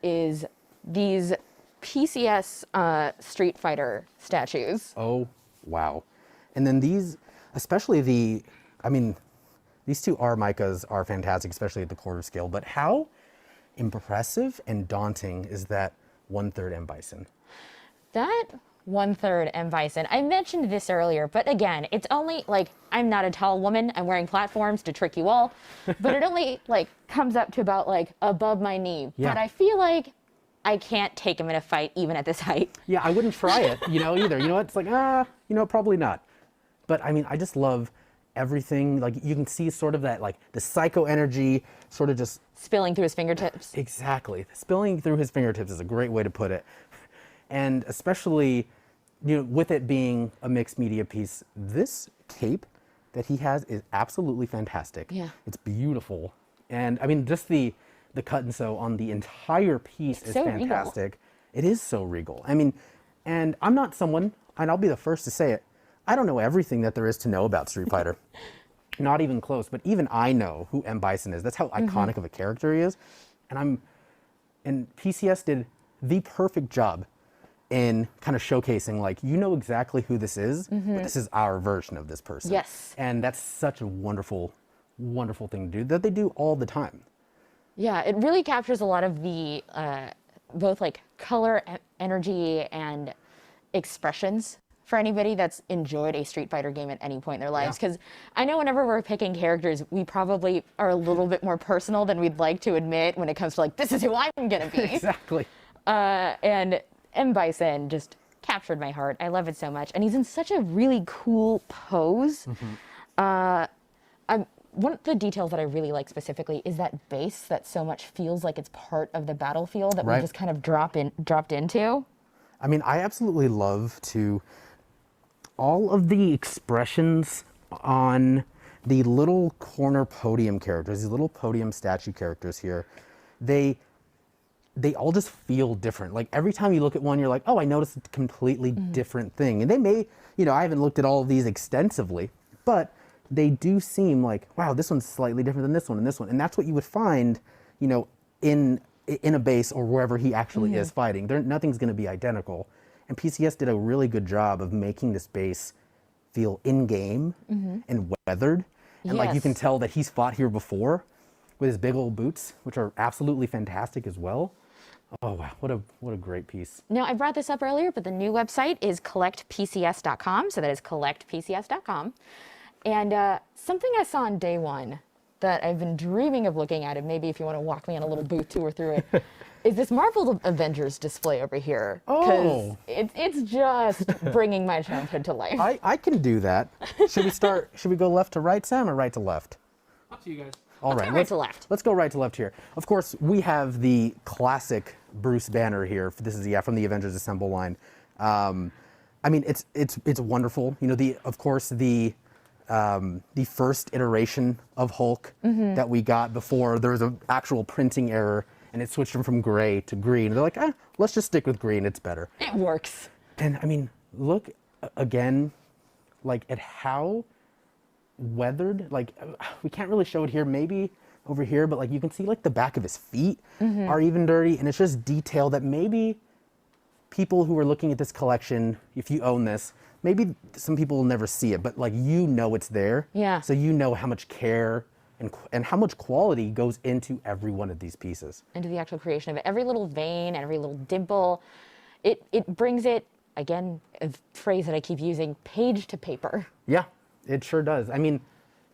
is these PCS Street Fighter statues. Oh, wow. And then these, especially these two R-Micas are fantastic, especially at the quarter scale, but how impressive and daunting is that 1/3 M. Bison? That 1/3 M. Bison, I mentioned this earlier, but again, it's only, like, I'm not a tall woman, I'm wearing platforms to trick you all, but it only, like, comes up to about, like, above my knee. Yeah. But I feel like I can't take him in a fight even at this height. Yeah, I wouldn't try it, you know, either. You know, it's like, you know, probably not. But I mean, I just love everything. Like, you can see sort of that, like, the psycho energy sort of just Spilling through his fingertips. exactly. Spilling through his fingertips is a great way to put it. And especially, you know, with it being a mixed media piece, this cape that he has is absolutely fantastic. Yeah. It's beautiful. And I mean, just the cut and sew on the entire piece is so regal. fantastic. It is so regal. I mean, and I'm not someone, and I'll be the first to say it, I don't know everything that there is to know about Street Fighter. Not even close, but even I know who M. Bison is. That's how iconic of a character he is. And PCS did the perfect job in kind of showcasing, like, you know exactly who this is, but this is our version of this person. Yes. And that's such a wonderful, wonderful thing to do, that they do all the time. Yeah, it really captures a lot of the both like color, energy, and expressions for anybody that's enjoyed a Street Fighter game at any point in their lives. Because I know whenever we're picking characters, we probably are a little bit more personal than we'd like to admit when it comes to, like, this is who I'm gonna be. Exactly. And M. Bison just captured my heart. I love it so much, and he's in such a really cool pose. One of the details that I really like specifically is that base that so much feels like it's part of the battlefield that we just kind of dropped into. I mean, I absolutely love all of the expressions on the little corner podium characters, these little podium statue characters here. They all just feel different. Like, every time you look at one, you're like, oh, I noticed a completely different thing. And they may, you know, I haven't looked at all of these extensively, but they do seem like, wow, this one's slightly different than this one and this one. And that's what you would find, you know, in a base or wherever he actually is fighting. Nothing's going to be identical. And PCS did a really good job of making this base feel in-game and weathered. And like, you can tell that he's fought here before with his big old boots, which are absolutely fantastic as well. Oh, wow, what a great piece. Now, I brought this up earlier, but the new website is collectpcs.com. So that is collectpcs.com. And something I saw on day one that I've been dreaming of looking at, and maybe if you want to walk me on a little boot tour through it, is this Marvel Avengers display over here. Oh. It's just bringing my childhood to life. I can do that. Should we go left to right, Sam, or right to left? Up to you guys. All right, go right to left. Let's go right to left here. Of course, we have the classic Bruce Banner here. This is from the Avengers Assemble line. I mean, it's wonderful. You know, of course the first iteration of Hulk that we got before there was an actual printing error, and it switched him from gray to green. They're like, let's just stick with green. It's better. It works. And I mean, look again, like at how weathered, like we can't really show it here, maybe over here, but like you can see like the back of his feet are even dirty, and it's just detail that maybe people who are looking at this collection, if you own this, maybe some people will never see it, but like you know it's there. Yeah. So you know how much care and how much quality goes into every one of these pieces. Into the actual creation of it. Every little vein, every little dimple, it brings it, again, a phrase that I keep using, page to paper. Yeah, it sure does. I mean,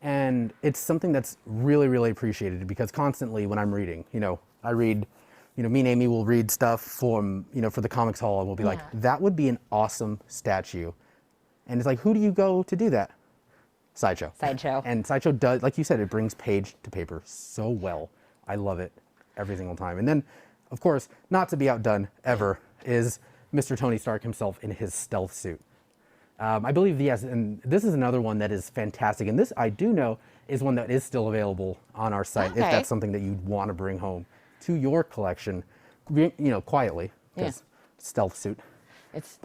and it's something that's really, really appreciated because constantly when I'm reading, you know, I read, you know, me and Amy will read stuff from, you know, for the Comics Hall, and we'll be like, that would be an awesome statue. And it's like, who do you go to do that? Sideshow. Sideshow. And Sideshow does, like you said, it brings page to paper so well. I love it every single time. And then, of course, not to be outdone ever, is Mr. Tony Stark himself in his stealth suit. I believe, yes, and this is another one that is fantastic. And this, I do know, is one that is still available on our site if that's something that you'd want to bring home to your collection, you know, quietly, because stealth suit. It's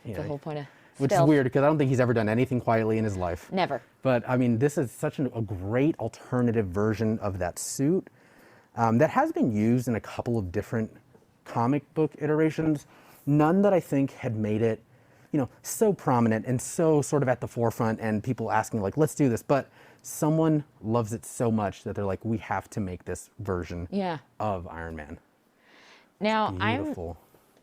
you the know, whole point of which is weird because I don't think he's ever done anything quietly in his life. Never. But I mean, this is such a great alternative version of that suit that has been used in a couple of different comic book iterations. None that I think had made it, you know, so prominent and so sort of at the forefront and people asking like, let's do this. But someone loves it so much that they're like, we have to make this version of Iron Man. Now, Beautiful.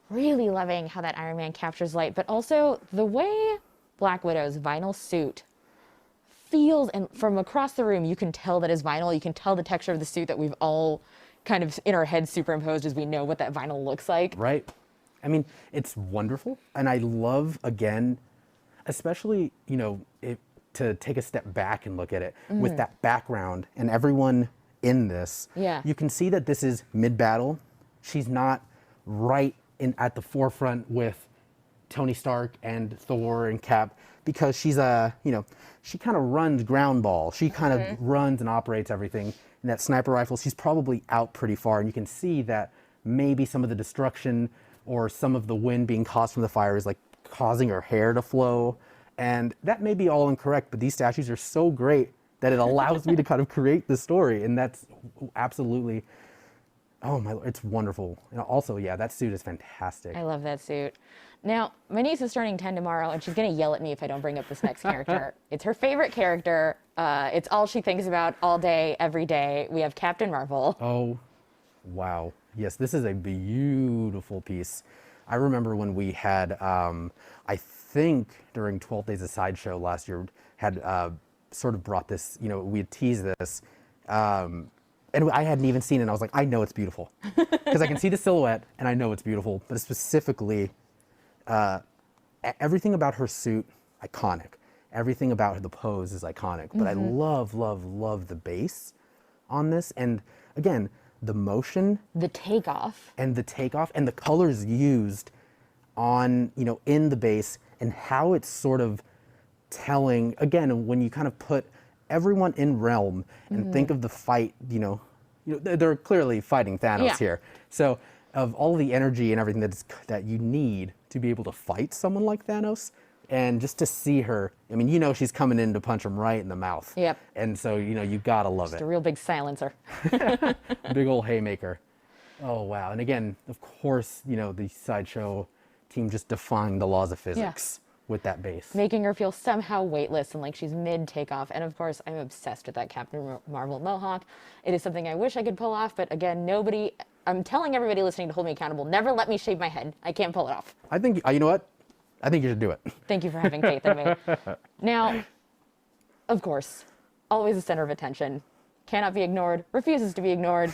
I'm really loving how that Iron Man captures light, but also the way Black Widow's vinyl suit feels, and from across the room, you can tell that is vinyl. You can tell the texture of the suit that we've all kind of in our heads superimposed as we know what that vinyl looks like. Right. I mean, it's wonderful. And I love, again, especially, you know, to take a step back and look at it with that background and everyone in this. Yeah. You can see that this is mid-battle. She's not right at the forefront with Tony Stark and Thor and Cap because she's you know, she kind of runs ground ball. She kind of runs and operates everything. And that sniper rifle, she's probably out pretty far. And you can see that maybe some of the destruction or some of the wind being caused from the fire is like causing her hair to flow. And that may be all incorrect, but these statues are so great that it allows me to kind of create the story. And that's absolutely, oh my, it's wonderful. And also, yeah, that suit is fantastic. I love that suit. Now, my niece is turning 10 tomorrow, and she's going to yell at me if I don't bring up this next character. It's her favorite character. It's all she thinks about all day, every day. We have Captain Marvel. Oh, wow. Yes, this is a beautiful piece. I remember when we had, I think during 12 Days of Sideshow last year, had sort of brought this, you know, we had teased this. And I hadn't even seen it. And I was like, I know it's beautiful. Because I can see the silhouette and I know it's beautiful. But specifically, everything about her suit, iconic. Everything about the pose is iconic. But I love, love, love the base on this. And again, the motion. The takeoff. And the colors used on, you know, in the base and how it's sort of telling, again, when you kind of put everyone in realm and think of the fight, you know, they're clearly fighting Thanos here. So of all the energy and everything that you need to be able to fight someone like Thanos, and just to see her, I mean, you know, she's coming in to punch him right in the mouth. Yep. And so, you know, you gotta love Just it. a real big silencer. Big old haymaker. Oh, wow. And again, of course, you know, the Sideshow team just defying the laws of physics with that base. Making her feel somehow weightless and like she's mid-takeoff. And of course, I'm obsessed with that Captain Marvel mohawk. It is something I wish I could pull off, but again, I'm telling everybody listening to hold me accountable, never let me shave my head. I can't pull it off. I think, you know what? I think you should do it. Thank you for having faith in me. Now, of course, always the center of attention. Cannot be ignored, refuses to be ignored.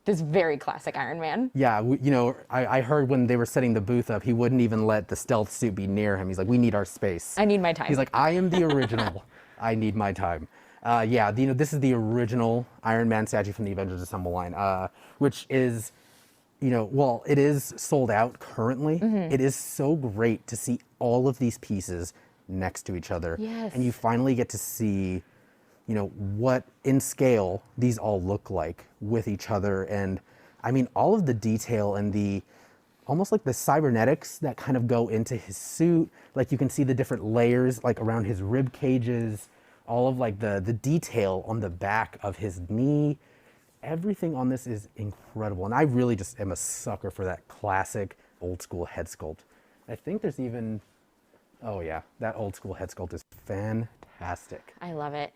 This very classic Iron Man. Yeah, you know, I heard when they were setting the booth up, he wouldn't even let the stealth suit be near him. He's like, we need our space. I need my time. He's like, I am the original. I need my time. Yeah, this is the original Iron Man statue from the Avengers Assemble line, which is, well, it is sold out currently. It is so great to see all of these pieces next to each other. Yes. And you finally get to see, what in scale these all look like with each other. And I mean, all of the detail and the almost like the cybernetics that kind of go into his suit. Like you can see the different layers like around his rib cages, all of like the detail on the back of his knee. Everything on this is incredible. And I really just am a sucker for that classic old school head sculpt. I think there's even, oh yeah, that old school head sculpt is fantastic. I love it.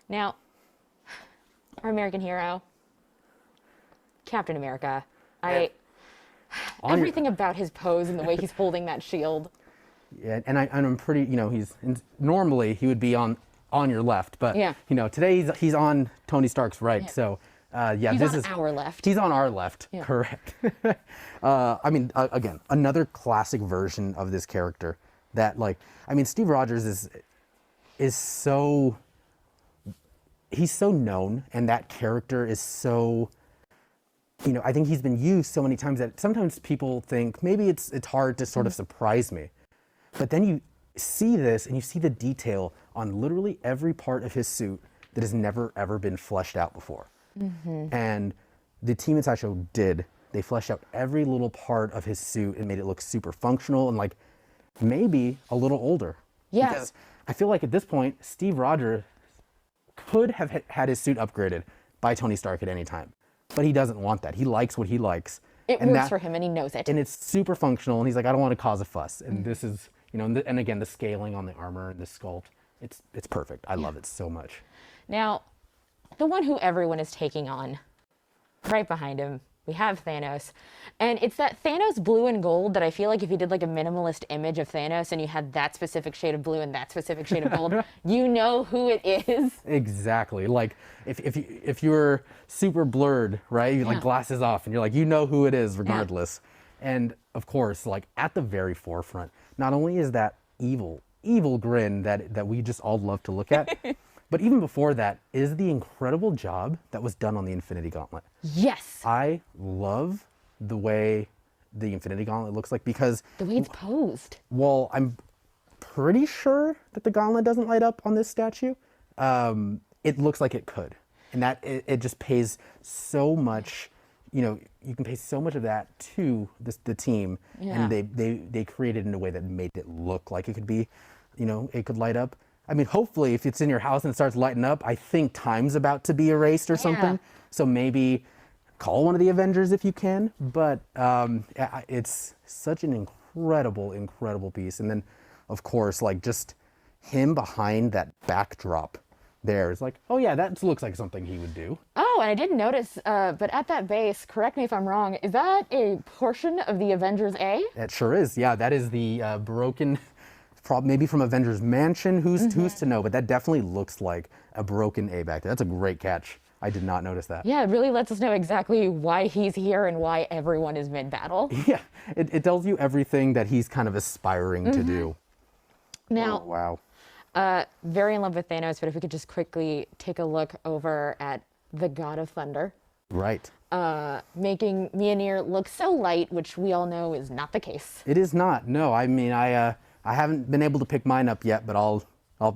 Now, our American hero, Captain America. Everything about his pose and the way he's holding that shield. Yeah, and I'm pretty, normally he would be on your left, but yeah. Today he's on Tony Stark's right. Yeah. So he's this on is our left. He's on our left, yeah. Correct. I mean, again, another classic version of this character that, Steve Rogers is so, he's so known, and that character is so, I think he's been used so many times that sometimes people think maybe it's hard to sort of surprise me. But then you see this and you see the detail on literally every part of his suit that has never ever been fleshed out before. And the team at Sideshow did. They fleshed out every little part of his suit and made it look super functional and maybe a little older. Yes. Because I feel like at this point, Steve Rogers could have had his suit upgraded by Tony Stark at any time. But he doesn't want that. He likes what he likes. It works for him and he knows it. And it's super functional and he's like, I don't want to cause a fuss. And this is, and again, the scaling on the armor and the sculpt, it's perfect. I love it so much. Now, the one who everyone is taking on, right behind him, we have Thanos. And it's that Thanos blue and gold that I feel like if you did a minimalist image of Thanos and you had that specific shade of blue and that specific shade of gold, you know who it is. Exactly. Like if you're super blurred, right? You glasses off and you're like, you know who it is regardless. Yeah. And of course, at the very forefront, not only is that evil grin that we just all love to look at, but even before that is the incredible job that was done on the Infinity Gauntlet. Yes. I love the way the Infinity Gauntlet looks like because... the way it's posed. Well, I'm pretty sure that the gauntlet doesn't light up on this statue. It looks like it could. And that it just pays so much, you can pay so much of that to the team. Yeah. And they created it in a way that made it look like it could be, it could light up. I mean, hopefully if it's in your house and it starts lighting up, I think time's about to be erased or something. So maybe call one of the Avengers if you can. But it's such an incredible piece. And then, of course, just him behind that backdrop there is oh yeah, that looks like something he would do. Oh, and I didn't notice, but at that base, correct me if I'm wrong, is that a portion of the Avengers A? It sure is. Yeah, that is the broken... maybe from Avengers Mansion, who's to know, but that definitely looks like a broken A back there. That's a great catch. I did not notice that. Yeah, it really lets us know exactly why he's here and why everyone is mid-battle. Yeah, it tells you everything that he's kind of aspiring to do. Now, oh, wow. Very in love with Thanos, but if we could just quickly take a look over at the God of Thunder. Right. Making Mjolnir look so light, which we all know is not the case. It is not. No, I mean, I haven't been able to pick mine up yet, but I'll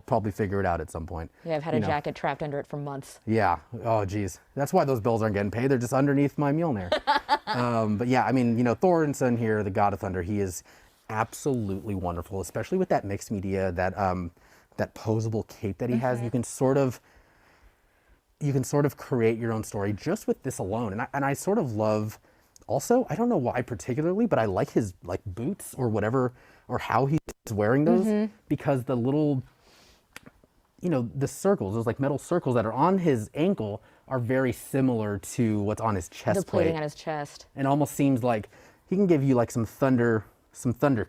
probably figure it out at some point. Yeah, I've had a jacket trapped under it for months. Yeah. Oh, geez. That's why those bills aren't getting paid. They're just underneath my Mjolnir. But yeah, I mean, Thorinson here, the God of Thunder, he is absolutely wonderful, especially with that mixed media, that posable cape that he has. You can sort of create your own story just with this alone. And I sort of love, also, I don't know why particularly, but I like his boots or whatever, or how he's wearing those, because the little, the circles, those metal circles that are on his ankle are very similar to what's on his chest The plating plate. on his chest. And almost seems like he can give you some thunder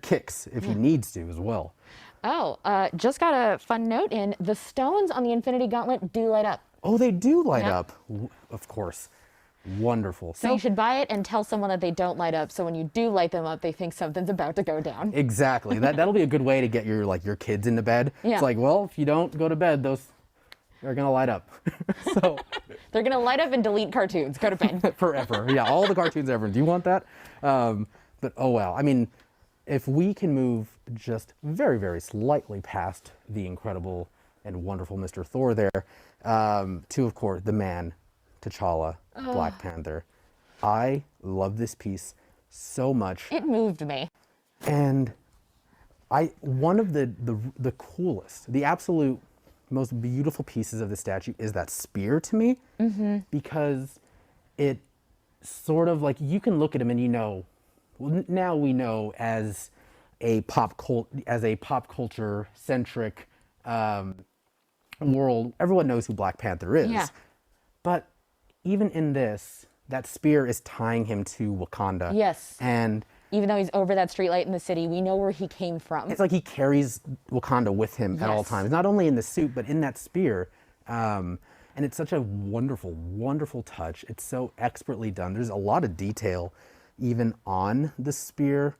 kicks if he needs to as well. Oh, just got a fun note in. The stones on the Infinity Gauntlet do light up. Oh, they do light up. Of course. Wonderful. So you should buy it and tell someone that they don't light up, so when you do light them up, they think something's about to go down. Exactly. That'll be a good way to get your kids into bed. Yeah. It's well, if you don't go to bed, They're gonna light up. So They're gonna light up and delete cartoons. Go to bed. forever. Yeah, all the cartoons ever. Do you want that? But oh well. I mean, if we can move just very, very slightly past the incredible and wonderful Mr. Thor there, to of course the man, T'Challa, Black Panther. I love this piece so much. It moved me. And one of the coolest, the absolute most beautiful pieces of the statue is that spear to me, because it sort of like, you can look at him and you know, well, now we know as a pop culture centric world, everyone knows who Black Panther is. Yeah. But even in this, that spear is tying him to Wakanda. Yes. And Even though he's over that streetlight in the city, we know where he came from. it's like he carries Wakanda with him at all Yes. times, not only in the suit, but in that spear. And it's such a wonderful, wonderful touch. It's so expertly done. There's a lot of detail even on the spear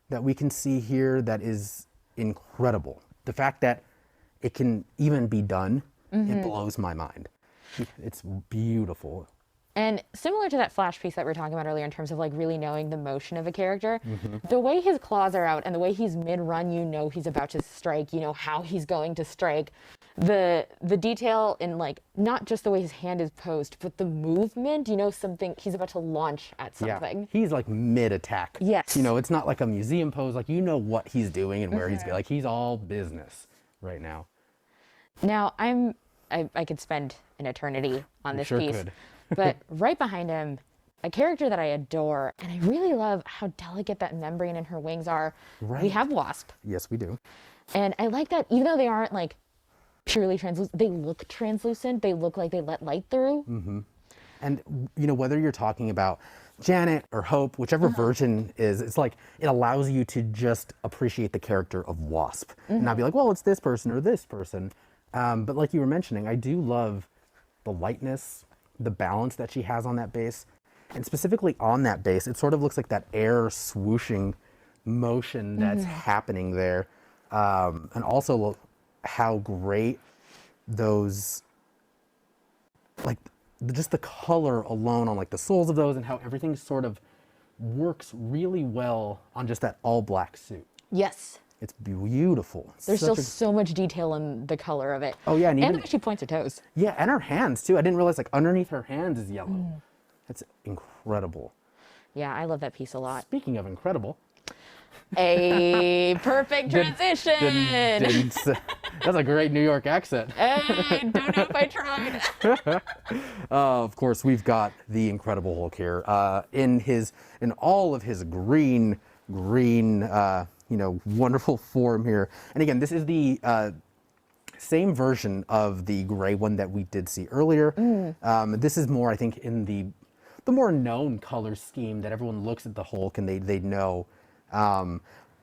that we can see here that is incredible. The fact that it can even be done, it blows my mind. It's beautiful. And similar to that Flash piece that we were talking about earlier in terms of like really knowing the motion of a character, the way his claws are out and the way he's mid-run, you know he's about to strike, you know how he's going to strike. The detail in like, not just the way his hand is posed, but the movement, you know something, he's about to launch at something. Yeah, he's like mid-attack. Yes. You know, it's not like a museum pose, like you know what he's doing and where he's going. Like he's all business right now. Now, I could spend an eternity on this sure piece. could. But right behind him, a character that I adore, and I really love how delicate that membrane in her wings are. We Right. have Wasp. Yes, we do. And I like that even though they aren't like purely translucent, they look translucent. They look like they let light through. And you know, whether you're talking about Janet or Hope, whichever version is, it's like it allows you to just appreciate the character of Wasp and not be like, well, it's this person or this person. But like you were mentioning, I do love the lightness, the balance that she has on that base. And specifically on that base, it sort of looks like that air swooshing motion that's happening there. And also how great those, like just the color alone on like the soles of those and how everything sort of works really well on just that all black suit. Yes. It's beautiful. There's Such still so much detail in the color of it. Oh, yeah, and And even- the way she points her toes. Yeah, and her hands too. I didn't realize like underneath her hands is yellow. That's incredible. Yeah, I love that piece a lot. Speaking of incredible, A perfect transition. That's a great New York accent. Hey, don't know if I tried. Of course, we've got the Incredible Hulk here in all of his green, wonderful form here. And again, this is the same version of the gray one that we did see earlier. This is more, I think, in the more known color scheme that everyone looks at the Hulk and they know.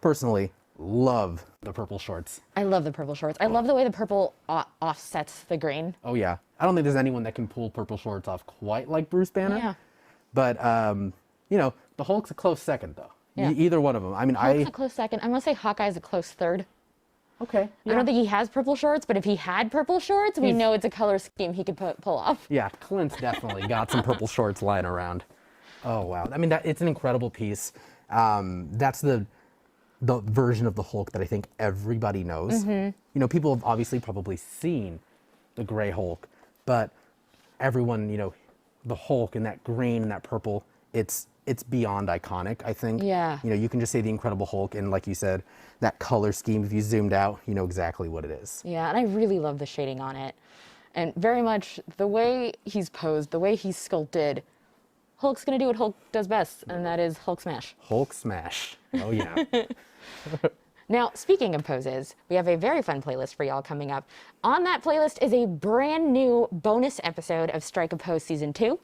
Personally, love the purple shorts. I love the purple shorts. I love the way the purple offsets the green. Oh yeah, I don't think there's anyone that can pull purple shorts off quite like Bruce Banner. Yeah. But the Hulk's a close second though. Yeah. Either one of them. I mean, Hulk's a close second. I'm gonna say Hawkeye's a close third. okay. I don't think he has purple shorts, but if he had purple shorts, we know it's a color scheme he could pull off. Yeah, Clint's definitely got some purple shorts lying around. Oh wow. I mean, it's an incredible piece. That's the version of the Hulk that I think everybody knows. You know, people have obviously probably seen the gray Hulk, but everyone, the Hulk in that green and that purple, it's beyond iconic, I think. Yeah. You know, you can just say the Incredible Hulk, and like you said, that color scheme, if you zoomed out, you know exactly what it is. Yeah, and I really love the shading on it. And very much the way he's posed, the way he's sculpted, Hulk's gonna do what Hulk does best, and that is Hulk smash. Hulk smash. Oh yeah. Now, speaking of poses, we have a very fun playlist for y'all coming up. On that playlist is a brand new bonus episode of Strike a Pose Season 2.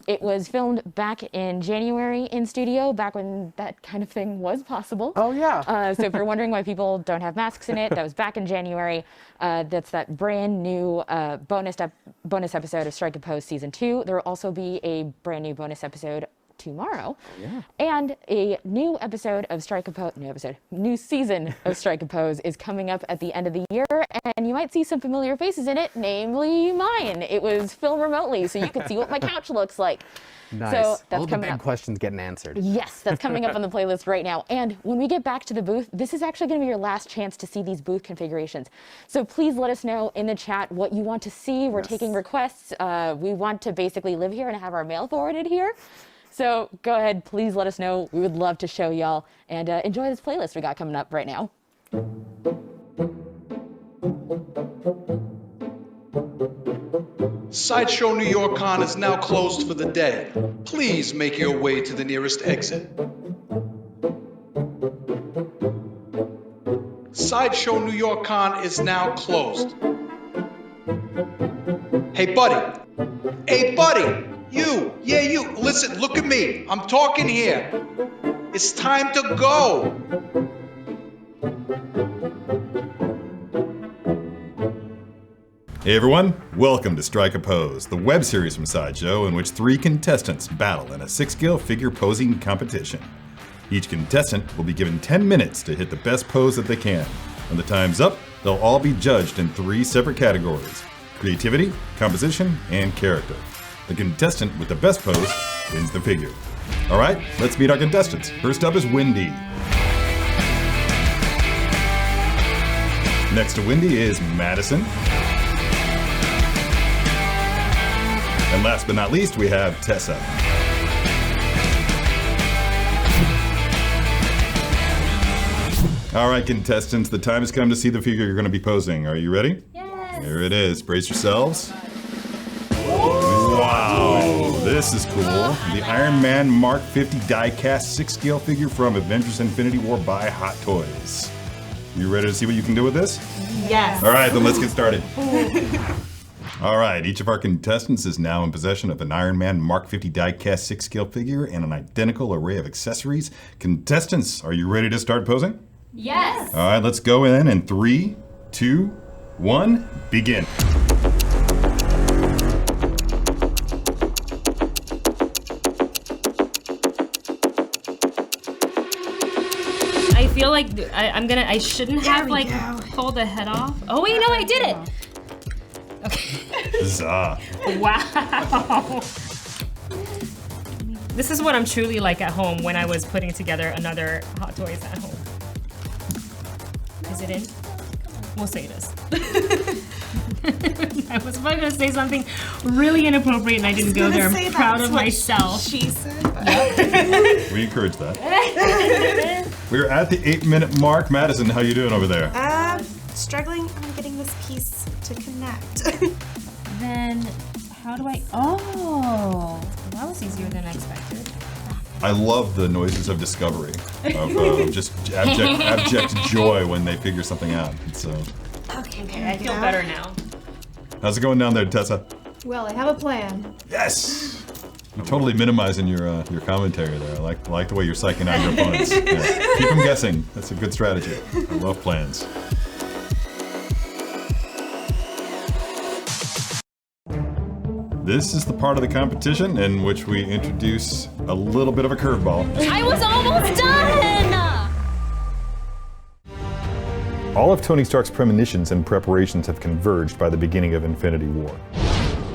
It was filmed back in January in studio, back when that kind of thing was possible. Oh yeah. So if you're wondering why people don't have masks in it, that was back in January. That's that brand new bonus episode of Strike a Pose Season 2. There will also be a brand new bonus episode tomorrow. Yeah. And a new episode of new season of Strike a Pose is coming up at the end of the year, and you might see some familiar faces in it, namely mine. It was filmed remotely, so you can see what my couch looks like. Nice. So that's all the coming big up. questions getting answered. Yes, that's coming up on the playlist right now. And when we get back to the booth, this is actually going to be your last chance to see these booth configurations. So please let us know in the chat what you want to see. We're taking requests. We want to basically live here and have our mail forwarded here. So go ahead, please let us know. We would love to show y'all. And enjoy this playlist we got coming up right now. Sideshow New York Con is now closed for the day. Please make your way to the nearest exit. Sideshow New York Con is now closed. Hey buddy! Hey buddy! You! Yeah, you! Listen, look at me! I'm talking here! It's time to go! Hey everyone, welcome to Strike a Pose, the web series from Sideshow in which 3 contestants battle in a 6-skill figure posing competition. Each contestant will be given 10 minutes to hit the best pose that they can. When the time's up, they'll all be judged in 3 separate categories: creativity, composition, and character. The contestant with the best pose wins the figure. Alright, let's meet our contestants. First up is Wendy. Next to Wendy is Madison. And last but not least, we have Tessa. All right, contestants, the time has come to see the figure you're going to be posing. Are you ready? Yes. Here it is. Brace yourselves. Wow, this is cool. The Iron Man Mark 50 die-cast 6-scale figure from Avengers Infinity War by Hot Toys. You ready to see what you can do with this? Yes. All right, then let's get started. All right, each of our contestants is now in possession of an Iron Man Mark 50 die-cast 6-scale figure and an identical array of accessories. Contestants, are you ready to start posing? Yes. All right, let's go in 3, 2, 1, begin. I feel like I shouldn't have like pulled the head off. Oh wait, no, I did it. Okay. Huzzah. Wow. This is what I'm truly like at home when I was putting together another Hot Toys at home. Is it in? We'll say it is. I was about to say something really inappropriate and I didn't go there. I'm proud of myself. She said. We encourage that. We're at the 8-minute mark. Madison, how you doing over there? Struggling on getting this piece to connect. Then how do I? Oh, that was easier than I expected. I love the noises of discovery, of just abject joy when they figure something out. So, Okay, I feel better now. how's it going down there, Tessa? Well, I have a plan. Yes. You're totally minimizing your commentary there. I like the way you're psyching out your opponents. Yeah. Keep them guessing. That's a good strategy. I love plans. This is the part of the competition in which we introduce a little bit of a curveball. I was almost done! All of Tony Stark's premonitions and preparations have converged by the beginning of Infinity War.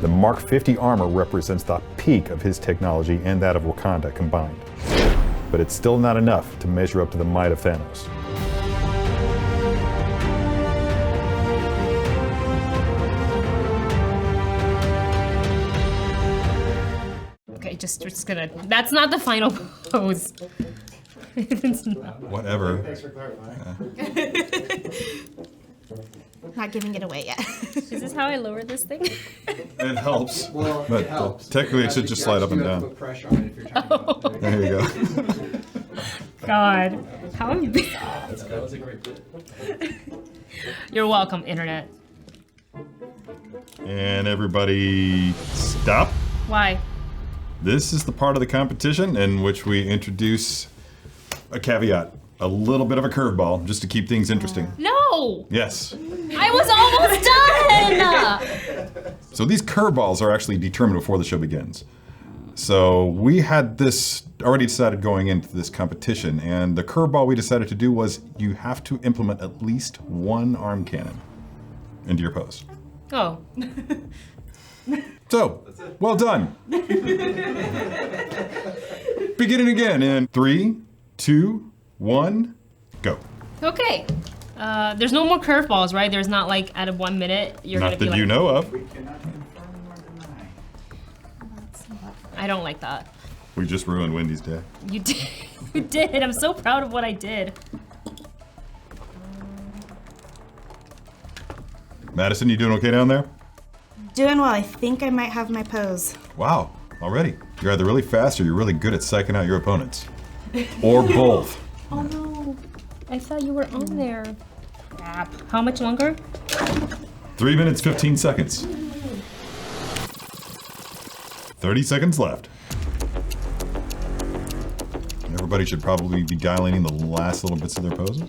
The Mark 50 armor represents the peak of his technology and that of Wakanda combined. But it's still not enough to measure up to the might of Thanos. Okay, just gonna. That's not the final pose. It's not. Whatever. Thanks for clarifying. Not giving it away yet. Is this how I lower this thing? It helps. Well, But it helps. technically it should You just slide up and you have to down. put pressure on it if you're trying to go. There you go. God, how embarrassing. That was a great bit. You're welcome, internet. And everybody stop. Why? This is the part of the competition in which we introduce a caveat, a little bit of a curveball, just to keep things interesting. No! Yes. I was almost done! So these curveballs are actually determined before the show begins. So we had this already decided going into this competition, and the curveball we decided to do was you have to implement at least one arm cannon into your pose. Oh. So, well done. Beginning again in 3, 2, 1, go. Okay. There's no more curveballs, right? There's not like out of 1 minute you're Not gonna be that like. you know of. I don't like that. We just ruined Wendy's day. You did. You did. I'm so proud of what I did. Madison, you doing okay down there? Doing well. I think I might have my pose. Wow, already. You're either really fast or you're really good at psyching out your opponents. Or both. Oh no. I thought you were on there. Crap. How much longer? 3 minutes, 15 seconds. 30 seconds left. Everybody should probably be dialing in the last little bits of their poses.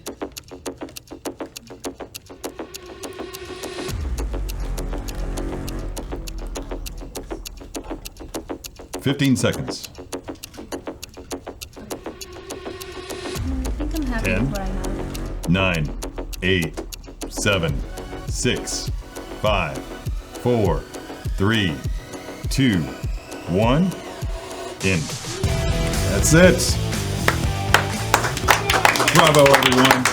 "15 seconds. I think I'm happy 10, with what I have. 9, 8, 7, 6, 5, 4, 3, 2, 1. In. That's it. Bravo, everyone.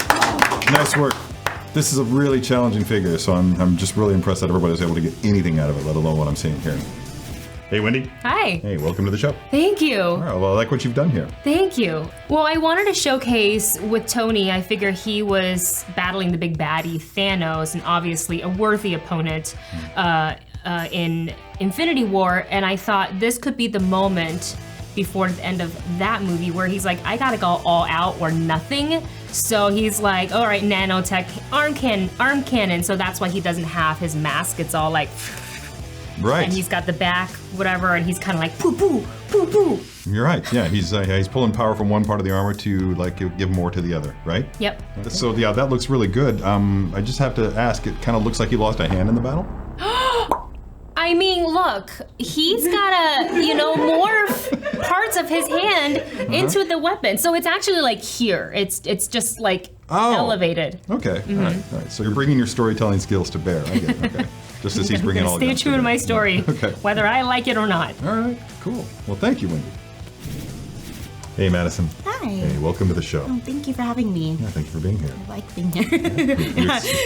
Nice work. This is a really challenging figure, so I'm just really impressed that everybody was able to get anything out of it, let alone what I'm seeing here. Hey, Wendy. Hi. Hey, welcome to the show. Thank you. All right, well, I like what you've done here. Thank you. Well, I wanted to showcase with Tony. I figure he was battling the big baddie Thanos, and obviously a worthy opponent in Infinity War. And I thought this could be the moment before the end of that movie where he's like, I gotta go all out or nothing. So he's like, all right, nanotech arm cannon. So that's why he doesn't have his mask. It's all like. Right. And he's got the back, whatever, and he's kind of like poo poo, poo poo. You're right. Yeah, he's pulling power from one part of the armor to like give more to the other, right? Yep. So yeah, that looks really good. I just have to ask. It kind of looks like he lost a hand in the battle. I mean, look, he's got morph parts of his hand into the weapon. So it's actually like here. It's just like elevated. Okay. All right. So you're bringing your storytelling skills to bear. I get it. Okay. Just as he's bringing all Stay guns true to my story, Okay. whether I like it or not. All right. Cool. Well, thank you, Wendy. Hey, Madison. Hi. Hey, welcome to the show. Oh, thank you for having me. Yeah, thank you for being here. I like being here.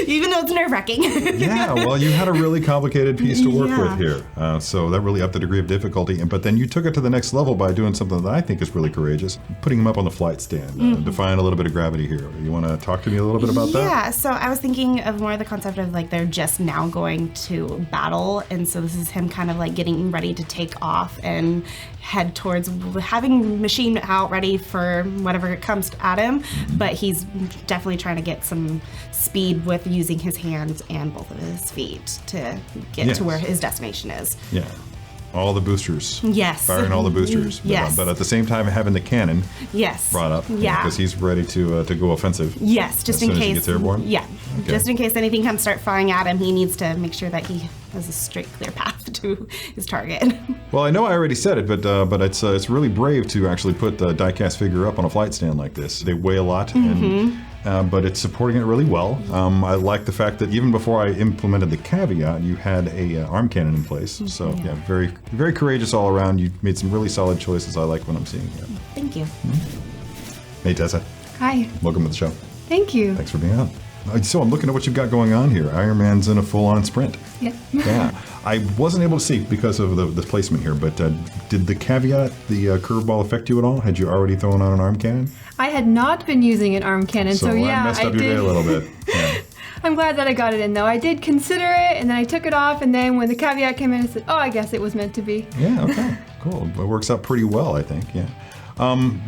Even though it's nerve-wracking. Yeah, well, you had a really complicated piece to work Yeah. with here. So that really upped the degree of difficulty. But then you took it to the next level by doing something that I think is really courageous, putting him up on the flight stand, defying a little bit of gravity here. You want to talk to me a little bit about that? Yeah, so I was thinking of more of the concept of like they're just now going to battle, and so this is him kind of like getting ready to take off and head towards having machine out ready for whatever comes at him, but he's definitely trying to get some speed with using his hands and both of his feet to get to where his destination is. Yeah. All the boosters. Yes. Firing all the boosters. Yes. But at the same time, having the cannon Yes. brought up. Yeah. Because he's ready to go offensive. Yes, just as in soon case. As he gets airborne? Yeah. Okay. Just in case anything comes start firing at him, he needs to make sure that he has a straight, clear path to his target. Well, I know I already said it, but it's really brave to actually put the die-cast figure up on a flight stand like this. They weigh a lot, but it's supporting it really well. I like the fact that even before I implemented the caveat, you had a arm cannon in place. So yeah, very, very courageous all around. You made some really solid choices. I like what I'm seeing here. Thank you. Hey, Tessa. Hi. Welcome to the show. Thank you. Thanks for being on. So I'm looking at what you've got going on here. Iron Man's in a full-on sprint. Yep. Yeah. I wasn't able to see because of the placement here, but did the caveat, the curveball, affect you at all? Had you already thrown on an arm cannon? I had not been using an arm cannon, so yeah, I messed up your day a little bit. Yeah. I'm glad that I got it in, though. I did consider it, and then I took it off, and then when the caveat came in, I said, oh, I guess it was meant to be. Yeah, okay, cool. It works out pretty well, I think, yeah.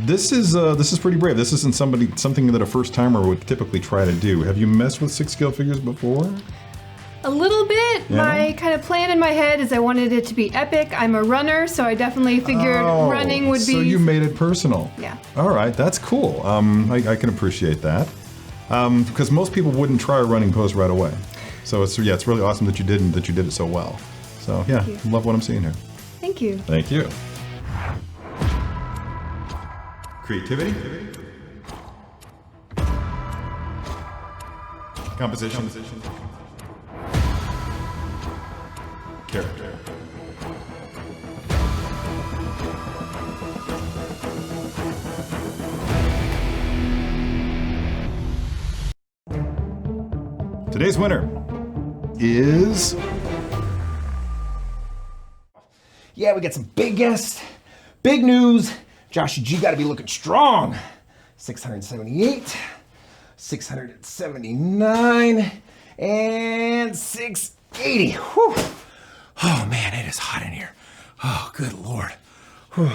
This is pretty brave. This isn't something that a first-timer would typically try to do. Have you messed with 6-scale figures before? A little bit. Yeah. My kind of plan in my head is I wanted it to be epic. I'm a runner, so I definitely figured running would be... So you made it personal. Yeah. All right, that's cool. I can appreciate that. Because most people wouldn't try a running pose right away. So it's really awesome that you did it so well. So yeah, love what I'm seeing here. Thank you. Thank you. Creativity. Composition. Character. Today's winner is... Yeah, we got some big guests, big news. Joshy G got to be looking strong. 678, 679, and 680. Whew. Oh man, it is hot in here. Oh, good Lord. Whew.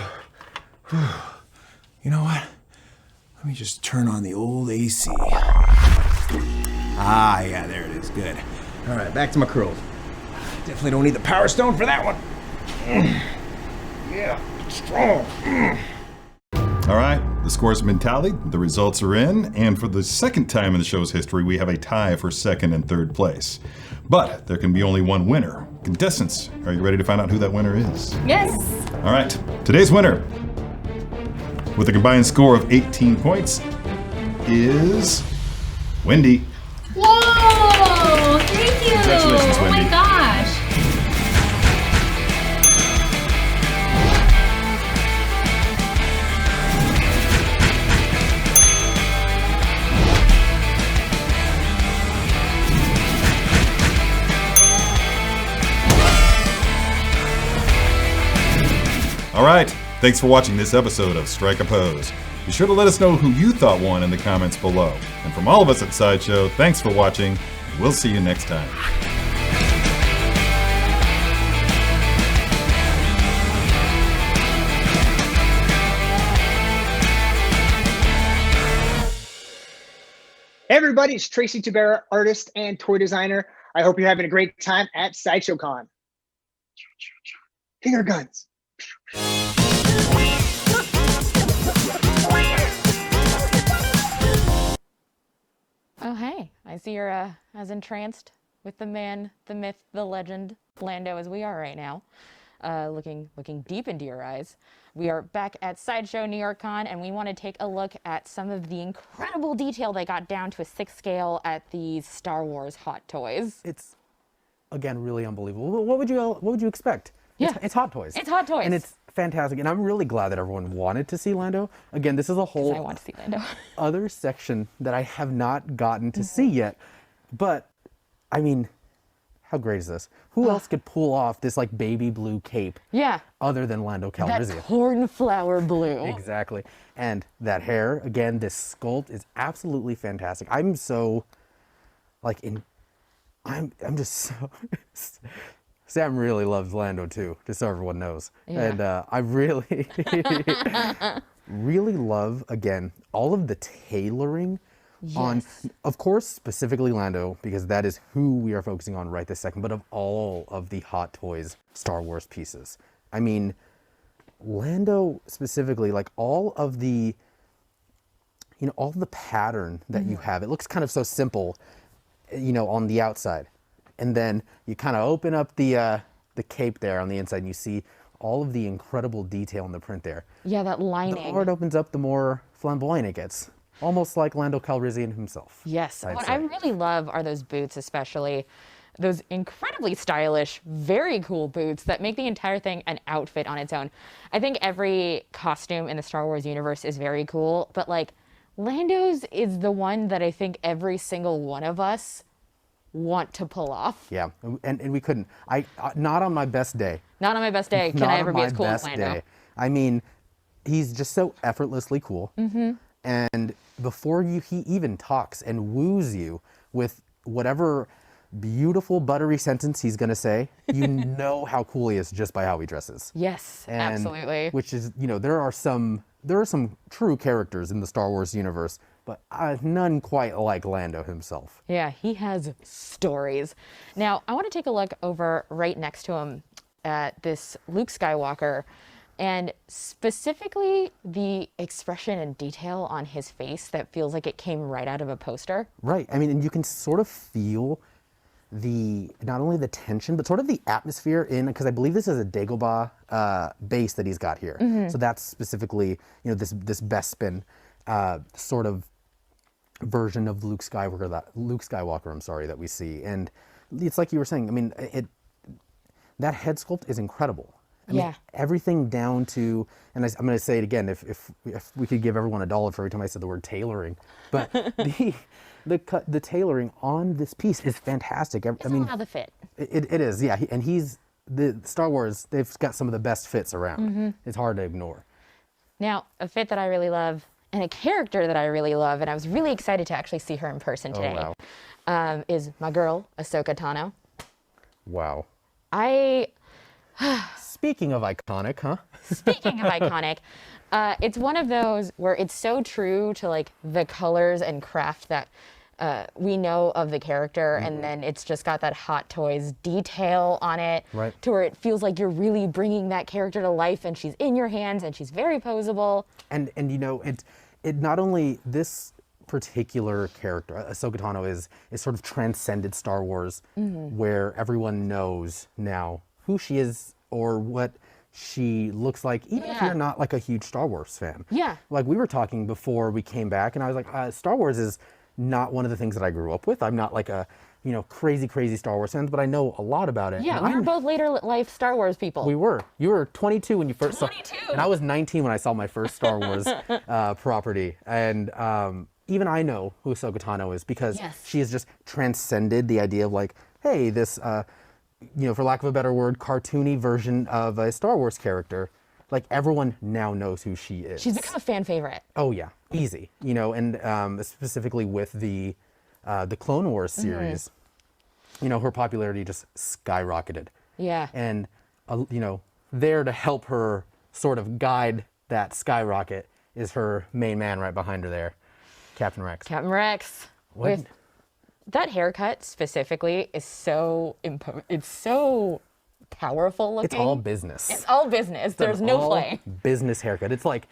Whew. You know what? Let me just turn on the old AC. Ah, yeah, there it is. Good. All right, back to my curls. Definitely don't need the Power Stone for that one. Yeah, strong. All right, the scores have been tallied, the results are in, and for the second time in the show's history, we have a tie for second and third place. But there can be only one winner. Contestants, are you ready to find out who that winner is? Yes. All right, today's winner, with a combined score of 18 points, is Wendy. Whoa! Thank you. Congratulations, Oh Wendy. my gosh. All right, thanks for watching this episode of Strike a Pose. Be sure to let us know who you thought won in the comments below. And from all of us at Sideshow, thanks for watching. We'll see you next time. Hey everybody, it's Tracy Tabera, artist and toy designer. I hope you're having a great time at Sideshow Con. Finger guns. Oh, hey, I see you're as entranced with the man, the myth, the legend, Lando as we are right now. Looking deep into your eyes. We are back at Sideshow New York Con, and we want to take a look at some of the incredible detail they got down to a 6 scale at these Star Wars Hot Toys. It's, again, really unbelievable. What would you expect? Yeah. It's Hot Toys. It's Hot Toys. And it's fantastic. And I'm really glad that everyone wanted to see Lando. Again, this is a whole I want to see Lando. other section that I have not gotten to see yet. But, I mean, how great is this? Who else could pull off this like baby blue cape? Yeah. Other than Lando Calrissian? That cornflower blue. Exactly. And that hair, again, this sculpt is absolutely fantastic. I'm so, like, I'm just so... Sam really loves Lando too, just so everyone knows. Yeah. And I really, really love, again, all of the tailoring on, of course, specifically Lando, because that is who we are focusing on right this second, but of all of the Hot Toys Star Wars pieces. I mean, Lando specifically, like all of the, all of the pattern that you have, it looks kind of so simple, on the outside. And then you kind of open up the cape there on the inside and you see all of the incredible detail in the print there. Yeah, that lining. The art opens up, the more flamboyant it gets. Almost like Lando Calrissian himself. Yes. What I really love are those boots, especially those incredibly stylish, very cool boots that make the entire thing an outfit on its own. I think every costume in the Star Wars universe is very cool, but like Lando's is the one that I think every single one of us want to pull off. Yeah, and we couldn't. Not on my best day. Not on my best day can I ever be as cool as Lando. Day. I mean, he's just so effortlessly cool. Mm-hmm. And before he even talks and woos you with whatever beautiful buttery sentence he's gonna say, you know how cool he is just by how he dresses. Yes, absolutely. Which is, there are some true characters in the Star Wars universe, but none quite like Lando himself. Yeah, he has stories. Now, I want to take a look over right next to him at this Luke Skywalker, and specifically the expression and detail on his face that feels like it came right out of a poster. Right. I mean, and you can sort of feel not only the tension, but sort of the atmosphere because I believe this is a Dagobah base that he's got here. So that's specifically, this Bespin sort of version of Luke Skywalker, that we see. And it's like you were saying, I mean, that head sculpt is incredible. I mean, everything down to, and I'm going to say it again, if we could give everyone $1 for every time I said the word tailoring, but the tailoring on this piece is fantastic. I mean, how the fit. It is, yeah. And the Star Wars, they've got some of the best fits around. It's hard to ignore. Now, a fit that I really love, and a character that I really love, and I was really excited to actually see her in person today, is my girl, Ahsoka Tano. Wow. Speaking of iconic, huh? Speaking of iconic, it's one of those where it's so true to like the colors and craft that we know of the character, and then it's just got that Hot Toys detail on it, to where it feels like you're really bringing that character to life, and she's in your hands, and she's very posable. And it not only this particular character, Ahsoka Tano, is sort of transcended Star Wars, where everyone knows now who she is or what she looks like, even if you're not like a huge Star Wars fan. Yeah. Like we were talking before we came back, and I was like, Star Wars is not one of the things that I grew up with. I'm not like a crazy Star Wars fan, but I know a lot about it. Yeah, we were both later life Star Wars people. We were. You were 22 when you first saw, and I was 19 when I saw my first Star Wars property. And even I know who Ahsoka Tano is because she has just transcended the idea of like, hey, this, for lack of a better word, cartoony version of a Star Wars character. Like everyone now knows who she is. She's become a fan favorite. Oh yeah, easy. And specifically with the Clone Wars series, her popularity just skyrocketed. Yeah. And there to help her sort of guide that skyrocket is her main man right behind her there, Captain Rex. Captain Rex. With that haircut specifically is so it's so powerful looking. It's all business. It's all business. There's no play. Business haircut. It's like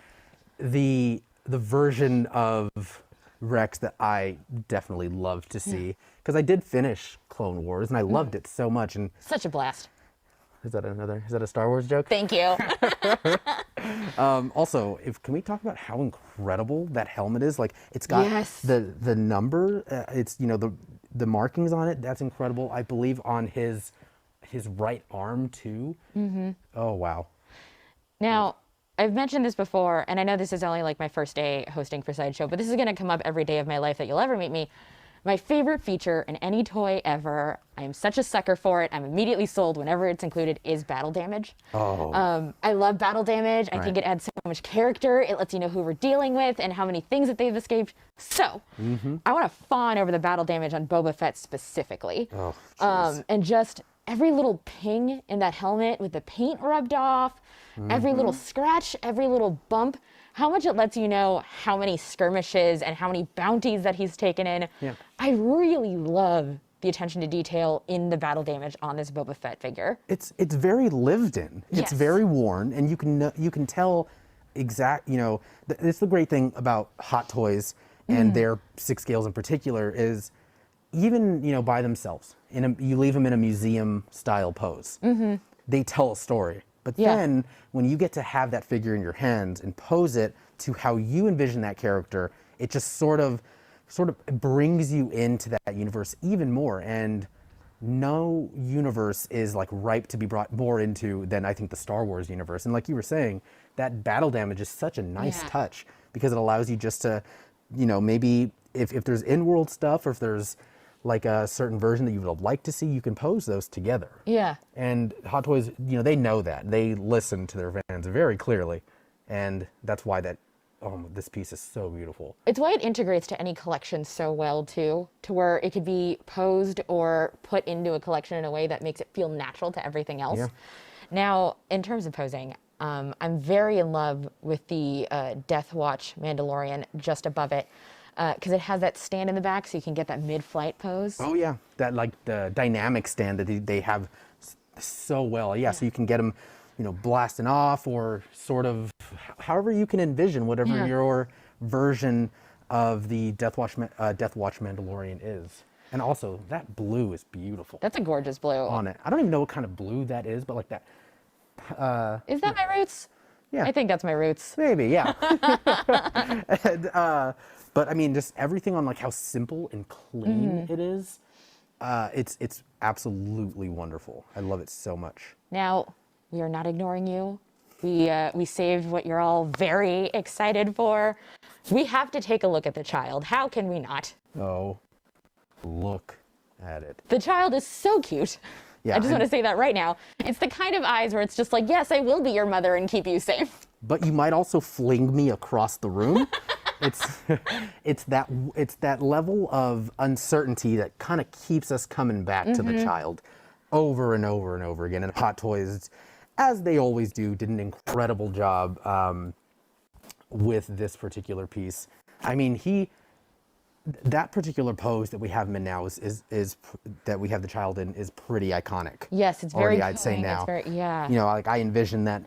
the version of Rex that I definitely love to see, because I did finish Clone Wars and I loved it so much. And such a blast. Is that a Star Wars joke? Thank you. Also, can we talk about how incredible that helmet is? Like it's got the number, it's the markings on it. That's incredible. I believe on his right arm too. Oh wow. Now, I've mentioned this before, and I know this is only like my first day hosting for Sideshow, but this is going to come up every day of my life that you'll ever meet me. My favorite feature in any toy ever, I am such a sucker for it, I'm immediately sold whenever it's included, is battle damage. Oh. I love battle damage. I think it adds so much character. It lets you know who we're dealing with and how many things that they've escaped. So, I want to fawn over the battle damage on Boba Fett specifically. Oh, and just every little ping in that helmet with the paint rubbed off, every little scratch, every little bump, how much it lets you know how many skirmishes and how many bounties that he's taken in. Yeah. I really love the attention to detail in the battle damage on this Boba Fett figure. It's very lived in. It's very worn, and you can tell exact. It's the great thing about Hot Toys and their 6 scales in particular is even by themselves. You leave them in a museum style pose. They tell a story. But then when you get to have that figure in your hands and pose it to how you envision that character, it just sort of brings you into that universe even more. And no universe is like ripe to be brought more into than I think the Star Wars universe. And like you were saying, that battle damage is such a nice touch because it allows you just to, maybe if there's in-world stuff or if there's like a certain version that you would like to see, you can pose those together. Yeah. And Hot Toys, they know that. They listen to their fans very clearly. And that's why this piece is so beautiful. It's why it integrates to any collection so well too, to where it could be posed or put into a collection in a way that makes it feel natural to everything else. Yeah. Now, in terms of posing, I'm very in love with the Death Watch Mandalorian just above it. Because it has that stand in the back so you can get that mid-flight pose. Oh yeah, that like the dynamic stand that they have so well. Yeah, so you can get them, blasting off or sort of however you can envision whatever your version of the Death Watch Mandalorian is. And also, that blue is beautiful. That's a gorgeous blue. On it. I don't even know what kind of blue that is, but like that. Is that my roots? Yeah. I think that's my roots. Maybe, yeah. And, but I mean, just everything on like how simple and clean it is. It's absolutely wonderful. I love it so much. Now, we are not ignoring you. We saved what you're all very excited for. We have to take a look at the child. How can we not? Oh, look at it. The child is so cute. Yeah, I just want to say that right now. It's the kind of eyes where it's just like, yes, I will be your mother and keep you safe. But you might also fling me across the room. It's that level of uncertainty that kind of keeps us coming back to the child over and over and over again. And Hot Toys, as they always do, did an incredible job with this particular piece. I mean, that particular pose that we have him in now is that we have the child in is pretty iconic. Yes, it's already, very I'd say now. Yeah. You know, like I envision that,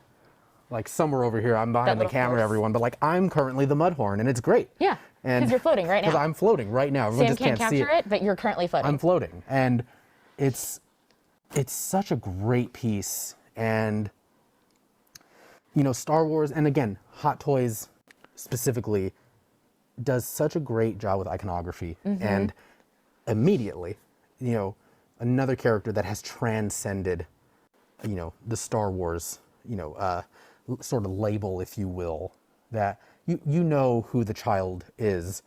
like somewhere over here, I'm behind the camera, everyone, but like I'm currently the Mudhorn, and it's great. Yeah, because you're floating right now. Because I'm floating right now. Everyone Sam just can't can't see capture it, but you're currently floating. I'm floating, and it's such a great piece, and you know, Star Wars, and again, Hot Toys specifically does such a great job with iconography, and immediately, you know, another character that has transcended, you know, the Star Wars, you know, sort of label, if you will, that you know who the child is,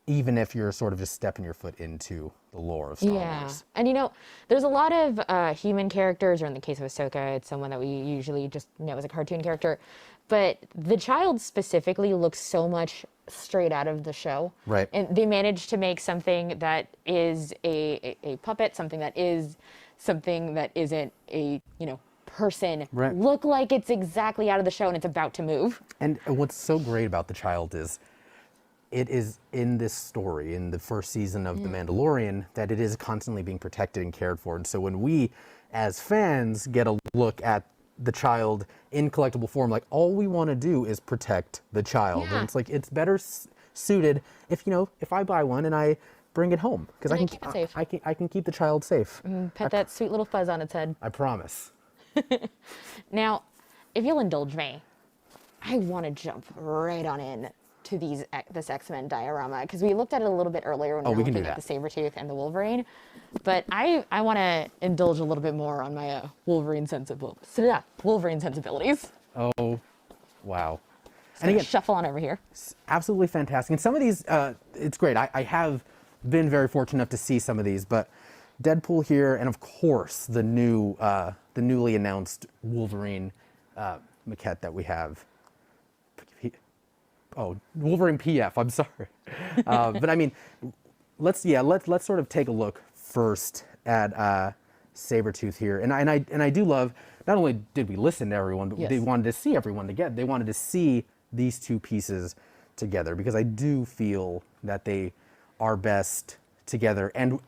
even if you're sort of just stepping your foot into the lore of Star Wars. And you know, there's a lot of human characters, or in the case of Ahsoka, it's someone that we usually just know as a cartoon character. But the child specifically looks so much straight out of the show. Right. And they managed to make something that is a puppet, something that isn't a, you know, person, look like it's exactly out of the show and it's about to move. And what's so great about the child is it is in this story, in the first season of The Mandalorian, that it is constantly being protected and cared for. And so when we, as fans, get a look at the child in collectible form, like all we want to do is protect the child. And it's like, it's better suited if, you know, if I buy one and I bring it home, because I can keep it safe. I can keep the child safe. Pet that sweet little fuzz on its head. I promise. Now, if you'll indulge me, I want to jump right on in to this X-Men diorama, because we looked at it a little bit earlier when we were looking at the Sabretooth and the Wolverine, but I want to indulge a little bit more on my Wolverine sensibilities. Oh, wow. And again, shuffle on over here. Absolutely fantastic. And some of these, it's great. I have been very fortunate enough to see some of these, but Deadpool here, and of course the newly announced Wolverine maquette that we have. Wolverine PF. I'm sorry, but I mean, let's sort of take a look first at Sabretooth here, and I do love. Not only did we listen to everyone, but they wanted to see everyone together. They wanted to see these two pieces together, because I do feel that they are best together and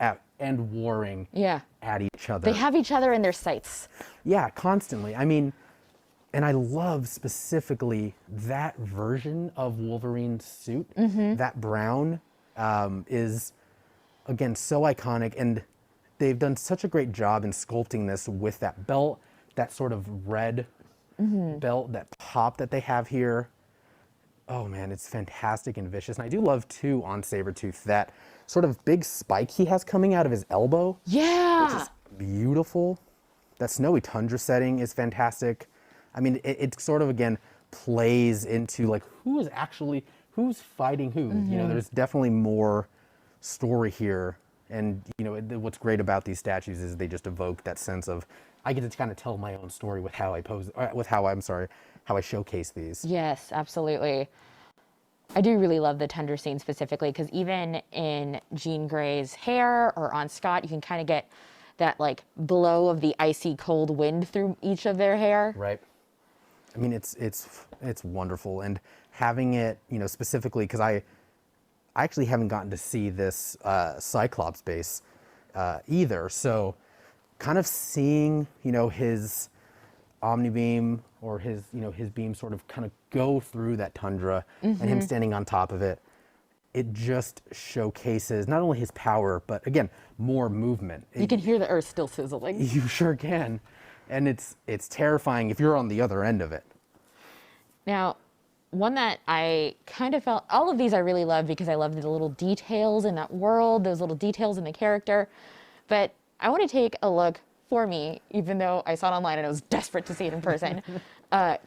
warring at each other. They have each other in their sights. Yeah, constantly. I mean, and I love specifically that version of Wolverine's suit. That brown is, again, so iconic, and they've done such a great job in sculpting this with that belt, that sort of red belt, that pop that they have here. Oh man, it's fantastic and vicious. And I do love too on Sabretooth that sort of big spike he has coming out of his elbow. Yeah. Which is beautiful. That snowy tundra setting is fantastic. I mean, it sort of, again, plays into like who's fighting who. You know, there's definitely more story here. And, you know, what's great about these statues is they just evoke that sense of, I get to kind of tell my own story with how how I showcase these. Yes, absolutely. I do really love the tundra scene specifically, because even in Jean Grey's hair or on Scott, you can kind of get that like blow of the icy cold wind through each of their hair. Right. I mean, it's wonderful, and having it, you know, specifically because I actually haven't gotten to see this Cyclops base either, so kind of seeing, you know, his Omnibeam or his beam sort of kind of go through that tundra and him standing on top of it, it just showcases not only his power, but again, more movement. You can hear the earth still sizzling. You sure can. And it's terrifying if you're on the other end of it. Now, one that I kind of felt, all of these I really love because I love the little details in that world, those little details in the character. But I want to take a look for me, even though I saw it online and I was desperate to see it in person.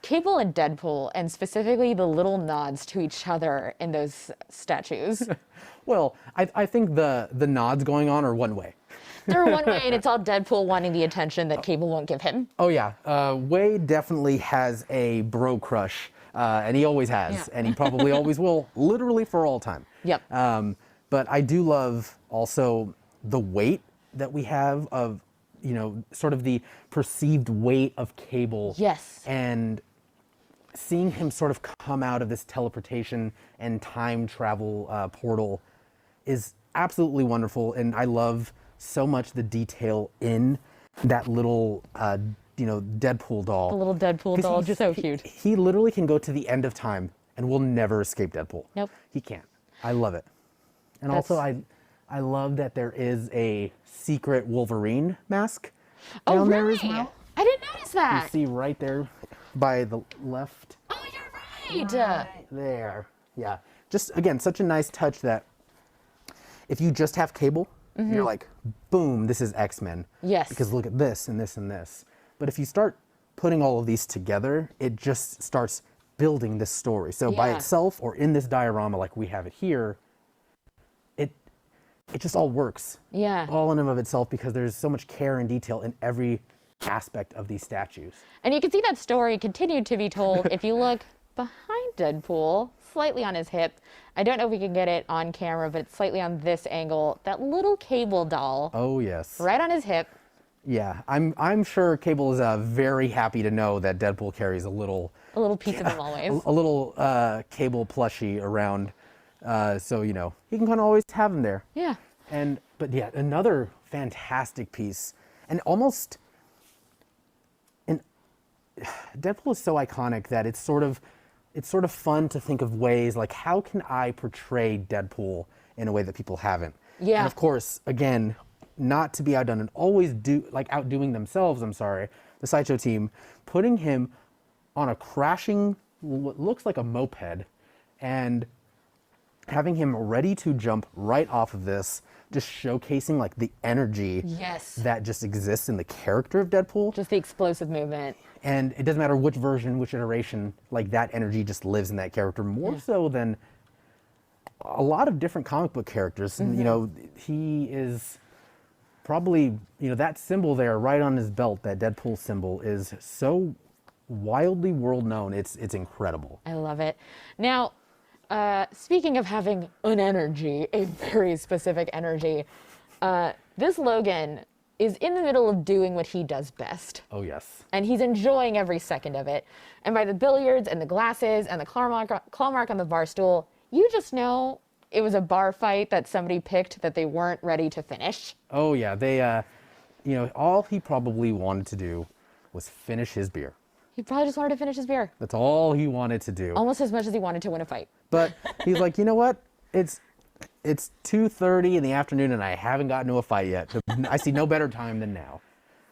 Cable and Deadpool, and specifically the little nods to each other in those statues. Well, I think the nods going on are one way. They're one way, and it's all Deadpool wanting the attention that Cable won't give him. Oh yeah, Wade definitely has a bro crush, and he always has, and he probably always will, literally for all time. Yep. But I do love also the weight that we have of, you know, sort of the perceived weight of Cable. Yes. And seeing him sort of come out of this teleportation and time travel portal is absolutely wonderful, and I love so much the detail in that little, you know, Deadpool doll. The little Deadpool doll, just so cute. He literally can go to the end of time and will never escape Deadpool. Nope. He can't. I love it. And also, I love that there is a secret Wolverine mask down there as well. I didn't notice that. You see right there by the left. Oh, you're right. There. Yeah. Just, again, such a nice touch that if you just have Cable, you're like, boom, this is X-Men. Yes. Because look at this and this and this. But if you start putting all of these together, it just starts building this story. So by itself or in this diorama like we have it here, it just all works. Yeah. All in and of itself, because there's so much care and detail in every aspect of these statues. And you can see that story continued to be told if you look behind Deadpool, slightly on his hip. I don't know if we can get it on camera, but it's slightly on this angle. That little Cable doll. Oh yes. Right on his hip. Yeah, I'm sure Cable is very happy to know that Deadpool carries a little piece of him always. A little Cable plushie around, so you know he can kind of always have him there. Yeah. But yeah, another fantastic piece, and almost. And Deadpool is so iconic that it's sort of fun to think of ways like, how can I portray Deadpool in a way that people haven't? Yeah. And of course, again, not to be outdone and always outdoing themselves, the Sideshow team, putting him on a crashing, what looks like a moped, and having him ready to jump right off of this, just showcasing like the energy that just exists in the character of Deadpool. Just the explosive movement. And it doesn't matter which version, which iteration, like that energy just lives in that character more so than a lot of different comic book characters. And, you know, he is probably, you know, that symbol there right on his belt, that Deadpool symbol, is so wildly world known. It's incredible. I love it. Now, speaking of having an energy, a very specific energy, this Logan is in the middle of doing what he does best. Oh, yes. And he's enjoying every second of it. And by the billiards and the glasses and the claw mark on the bar stool, you just know it was a bar fight that somebody picked that they weren't ready to finish. Oh, yeah. They, you know, all he probably wanted to do was finish his beer. He probably just wanted to finish his beer. That's all he wanted to do. Almost as much as he wanted to win a fight. But he's like, you know what? It's 2:30 in the afternoon and I haven't gotten to a fight yet. I see no better time than now.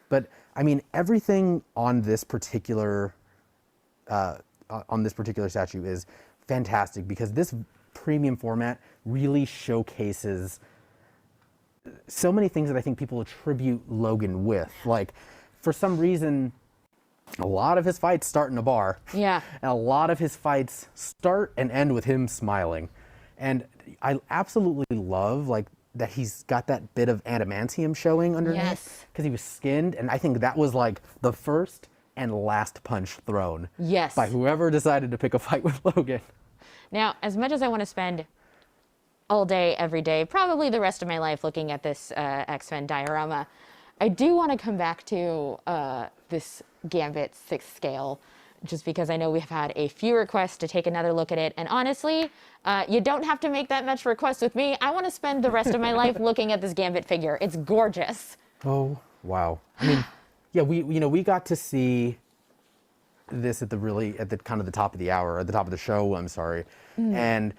But I mean, everything on this particular statue is fantastic, because this premium format really showcases so many things that I think people attribute Logan with. Like, for some reason, a lot of his fights start in a bar. Yeah. And a lot of his fights start and end with him smiling. And I absolutely love, like, that he's got that bit of adamantium showing underneath. Yes. Because he was skinned, and I think that was like the first and last punch thrown. Yes. By whoever decided to pick a fight with Logan. Now, as much as I want to spend all day, every day, probably the rest of my life looking at this X-Men diorama, I do want to come back to this Gambit 6th scale, just because I know we've had a few requests to take another look at it. And honestly, you don't have to make that much request with me. I want to spend the rest of my life looking at this Gambit figure. It's gorgeous. Oh, wow. I mean, yeah, we got to see this at the kind of the top of the hour, at the top of the show, I'm sorry. And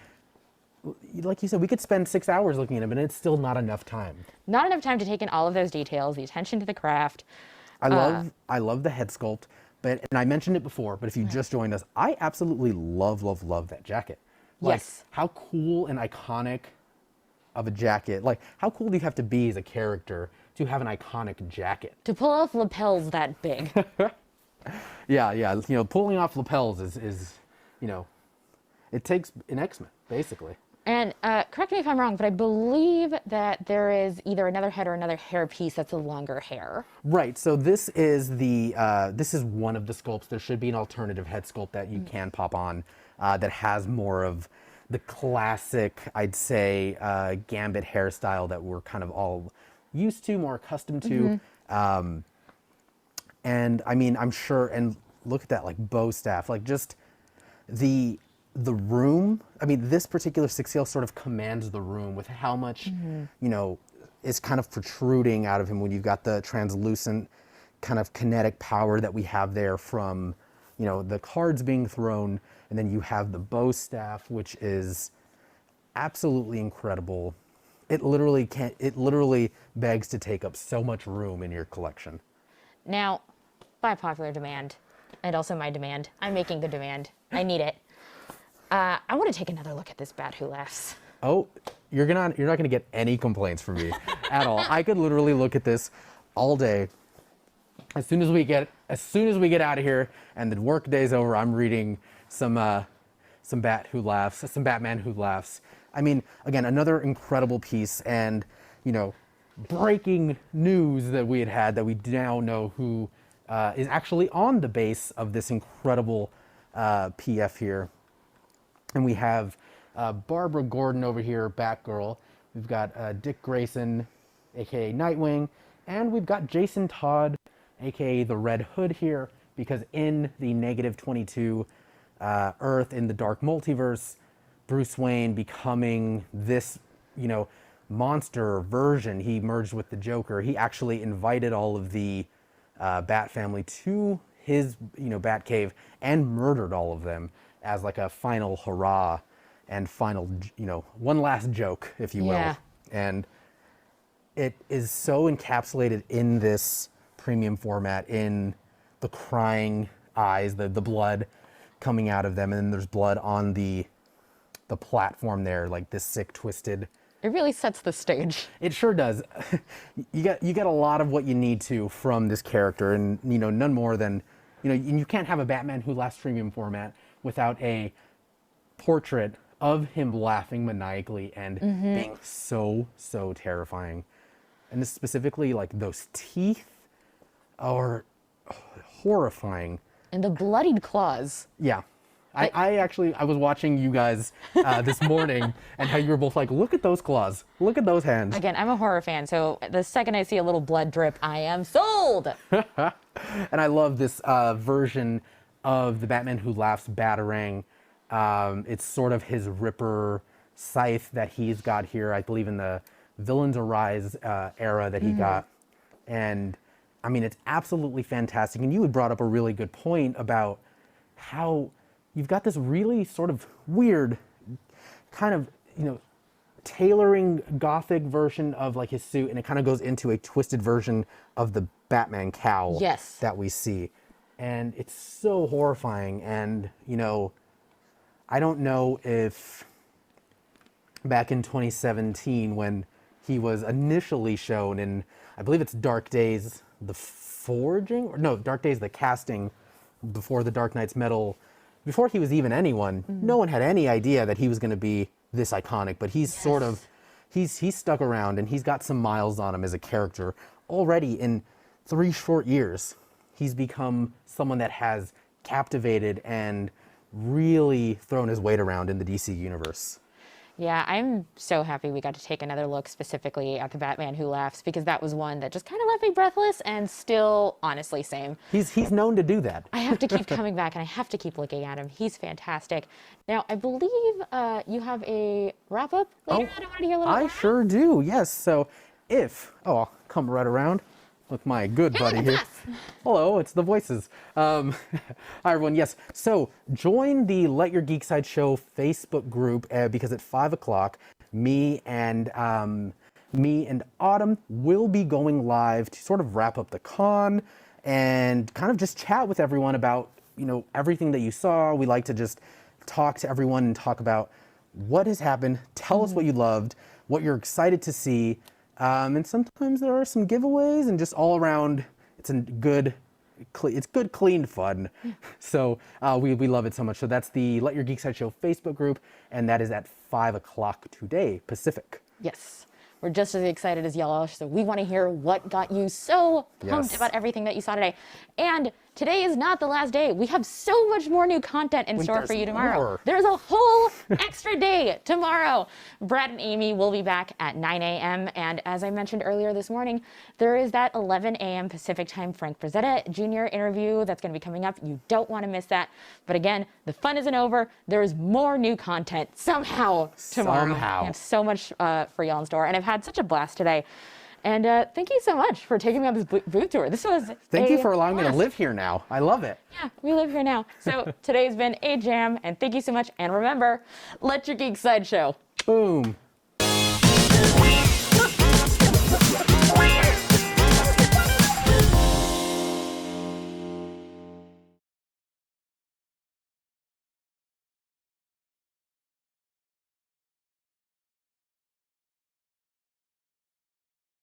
like you said, we could spend 6 hours looking at him, and it's still not enough time. Not enough time to take in all of those details, the attention to the craft. I love the head sculpt, and I mentioned it before, but if you just joined us, I absolutely love that jacket. Like, Yes. how cool and iconic of a jacket. Like, how cool do you have to be as a character to have an iconic jacket? To pull off lapels that big. Yeah. You know, pulling off lapels is you know, it takes an X-Men, basically. And correct me if I'm wrong, but I believe that there is either another head or another hair piece that's a longer hair. Right. So this is this is one of the sculpts. There should be an alternative head sculpt that you can pop on that has more of the classic, I'd say, Gambit hairstyle that we're kind of all used to, more accustomed to. And I mean, I'm sure, and look at that, like bow staff, like just the room. I mean, this particular 6 scale sort of commands the room with how much, you know, is kind of protruding out of him when you've got the translucent kind of kinetic power that we have there from, you know, the cards being thrown, and then you have the bow staff, which is absolutely incredible. It literally begs to take up so much room in your collection. Now, by popular demand, and also my demand, I'm making the demand. I need it. I want to take another look at this Bat Who Laughs. Oh, you're not gonna get any complaints from me at all. I could literally look at this all day. As soon as we get out of here and the work day's over, I'm reading some Bat Who Laughs, some Batman Who Laughs. I mean, again, another incredible piece, and you know, breaking news that we had that we now know who is actually on the base of this incredible PF here. And we have Barbara Gordon over here, Batgirl. We've got Dick Grayson, aka Nightwing, and we've got Jason Todd, aka the Red Hood here, because in the -22 Earth in the Dark Multiverse, Bruce Wayne becoming this, you know, monster version, he merged with the Joker. He actually invited all of the Bat family to his, you know, Batcave and murdered all of them as like a final hurrah and final, you know, one last joke, if you will. Yeah. And it is so encapsulated in this premium format, in the crying eyes, the blood coming out of them, and then there's blood on the platform there, like this sick, twisted. It really sets the stage. It sure does. You get a lot of what you need to from this character, and you know, none more than, you know, you can't have a Batman Who Laughs premium format without a portrait of him laughing maniacally and being so terrifying. And this specifically, like those teeth are horrifying. And the bloodied claws. Yeah. I was watching you guys this morning and how you were both like, look at those claws, look at those hands. Again, I'm a horror fan, so the second I see a little blood drip, I am sold. And I love this version of the Batman Who Laughs Batarang. It's sort of his Ripper scythe that he's got here, I believe in the Villains Arise era that he got. And I mean, it's absolutely fantastic. And you had brought up a really good point about how you've got this really sort of weird kind of, you know, tailoring gothic version of like his suit, and it kind of goes into a twisted version of the Batman cowl that we see. And it's so horrifying. And, you know, I don't know if back in 2017 when he was initially shown in, I believe it's Dark Days, the Forging, or no, Dark Days, the casting before the Dark Knight's Metal, before he was even anyone, no one had any idea that he was going to be this iconic, but he's sort of, he's stuck around and he's got some miles on him as a character. Already in 3 short years, he's become someone that has captivated and really thrown his weight around in the DC universe. Yeah, I'm so happy we got to take another look specifically at the Batman Who Laughs, because that was one that just kind of left me breathless, and still, honestly, same. He's known to do that. I have to keep coming back, and I have to keep looking at him. He's fantastic. Now, I believe you have a wrap-up later. I want to hear a little I more. sure do, yes. So I'll come right around. with my good buddy here. Hello, it's the voices. Hi everyone, yes. So join the Let Your Geek Side Show Facebook group because at 5 o'clock, me and Autumn will be going live to sort of wrap up the con and kind of just chat with everyone about, you know, everything that you saw. We like to just talk to everyone and talk about what has happened. Tell us what you loved, what you're excited to see. And sometimes there are some giveaways and just all around, it's good, clean fun. So we love it so much. So that's the Let Your Geek Side Show Facebook group, and that is at 5 o'clock today, Pacific. Yes. We're just as excited as y'all are, so we want to hear what got you so pumped about everything that you saw today. And today is not the last day. We have so much more new content in store for you tomorrow. More. There's a whole extra day tomorrow. Brad and Amy will be back at 9 a.m. And as I mentioned earlier this morning, there is that 11 a.m. Pacific time Frank Frazetta Jr. interview that's going to be coming up. You don't want to miss that. But again, the fun isn't over. There's more new content somehow tomorrow. We have so much for y'all in store. And I've had such a blast today. And thank you so much for taking me on this booth tour. This was Thank you for allowing me to live here now. I love it. Yeah, we live here now. So today's been a jam, and thank you so much. And remember, let your geek side show. Boom.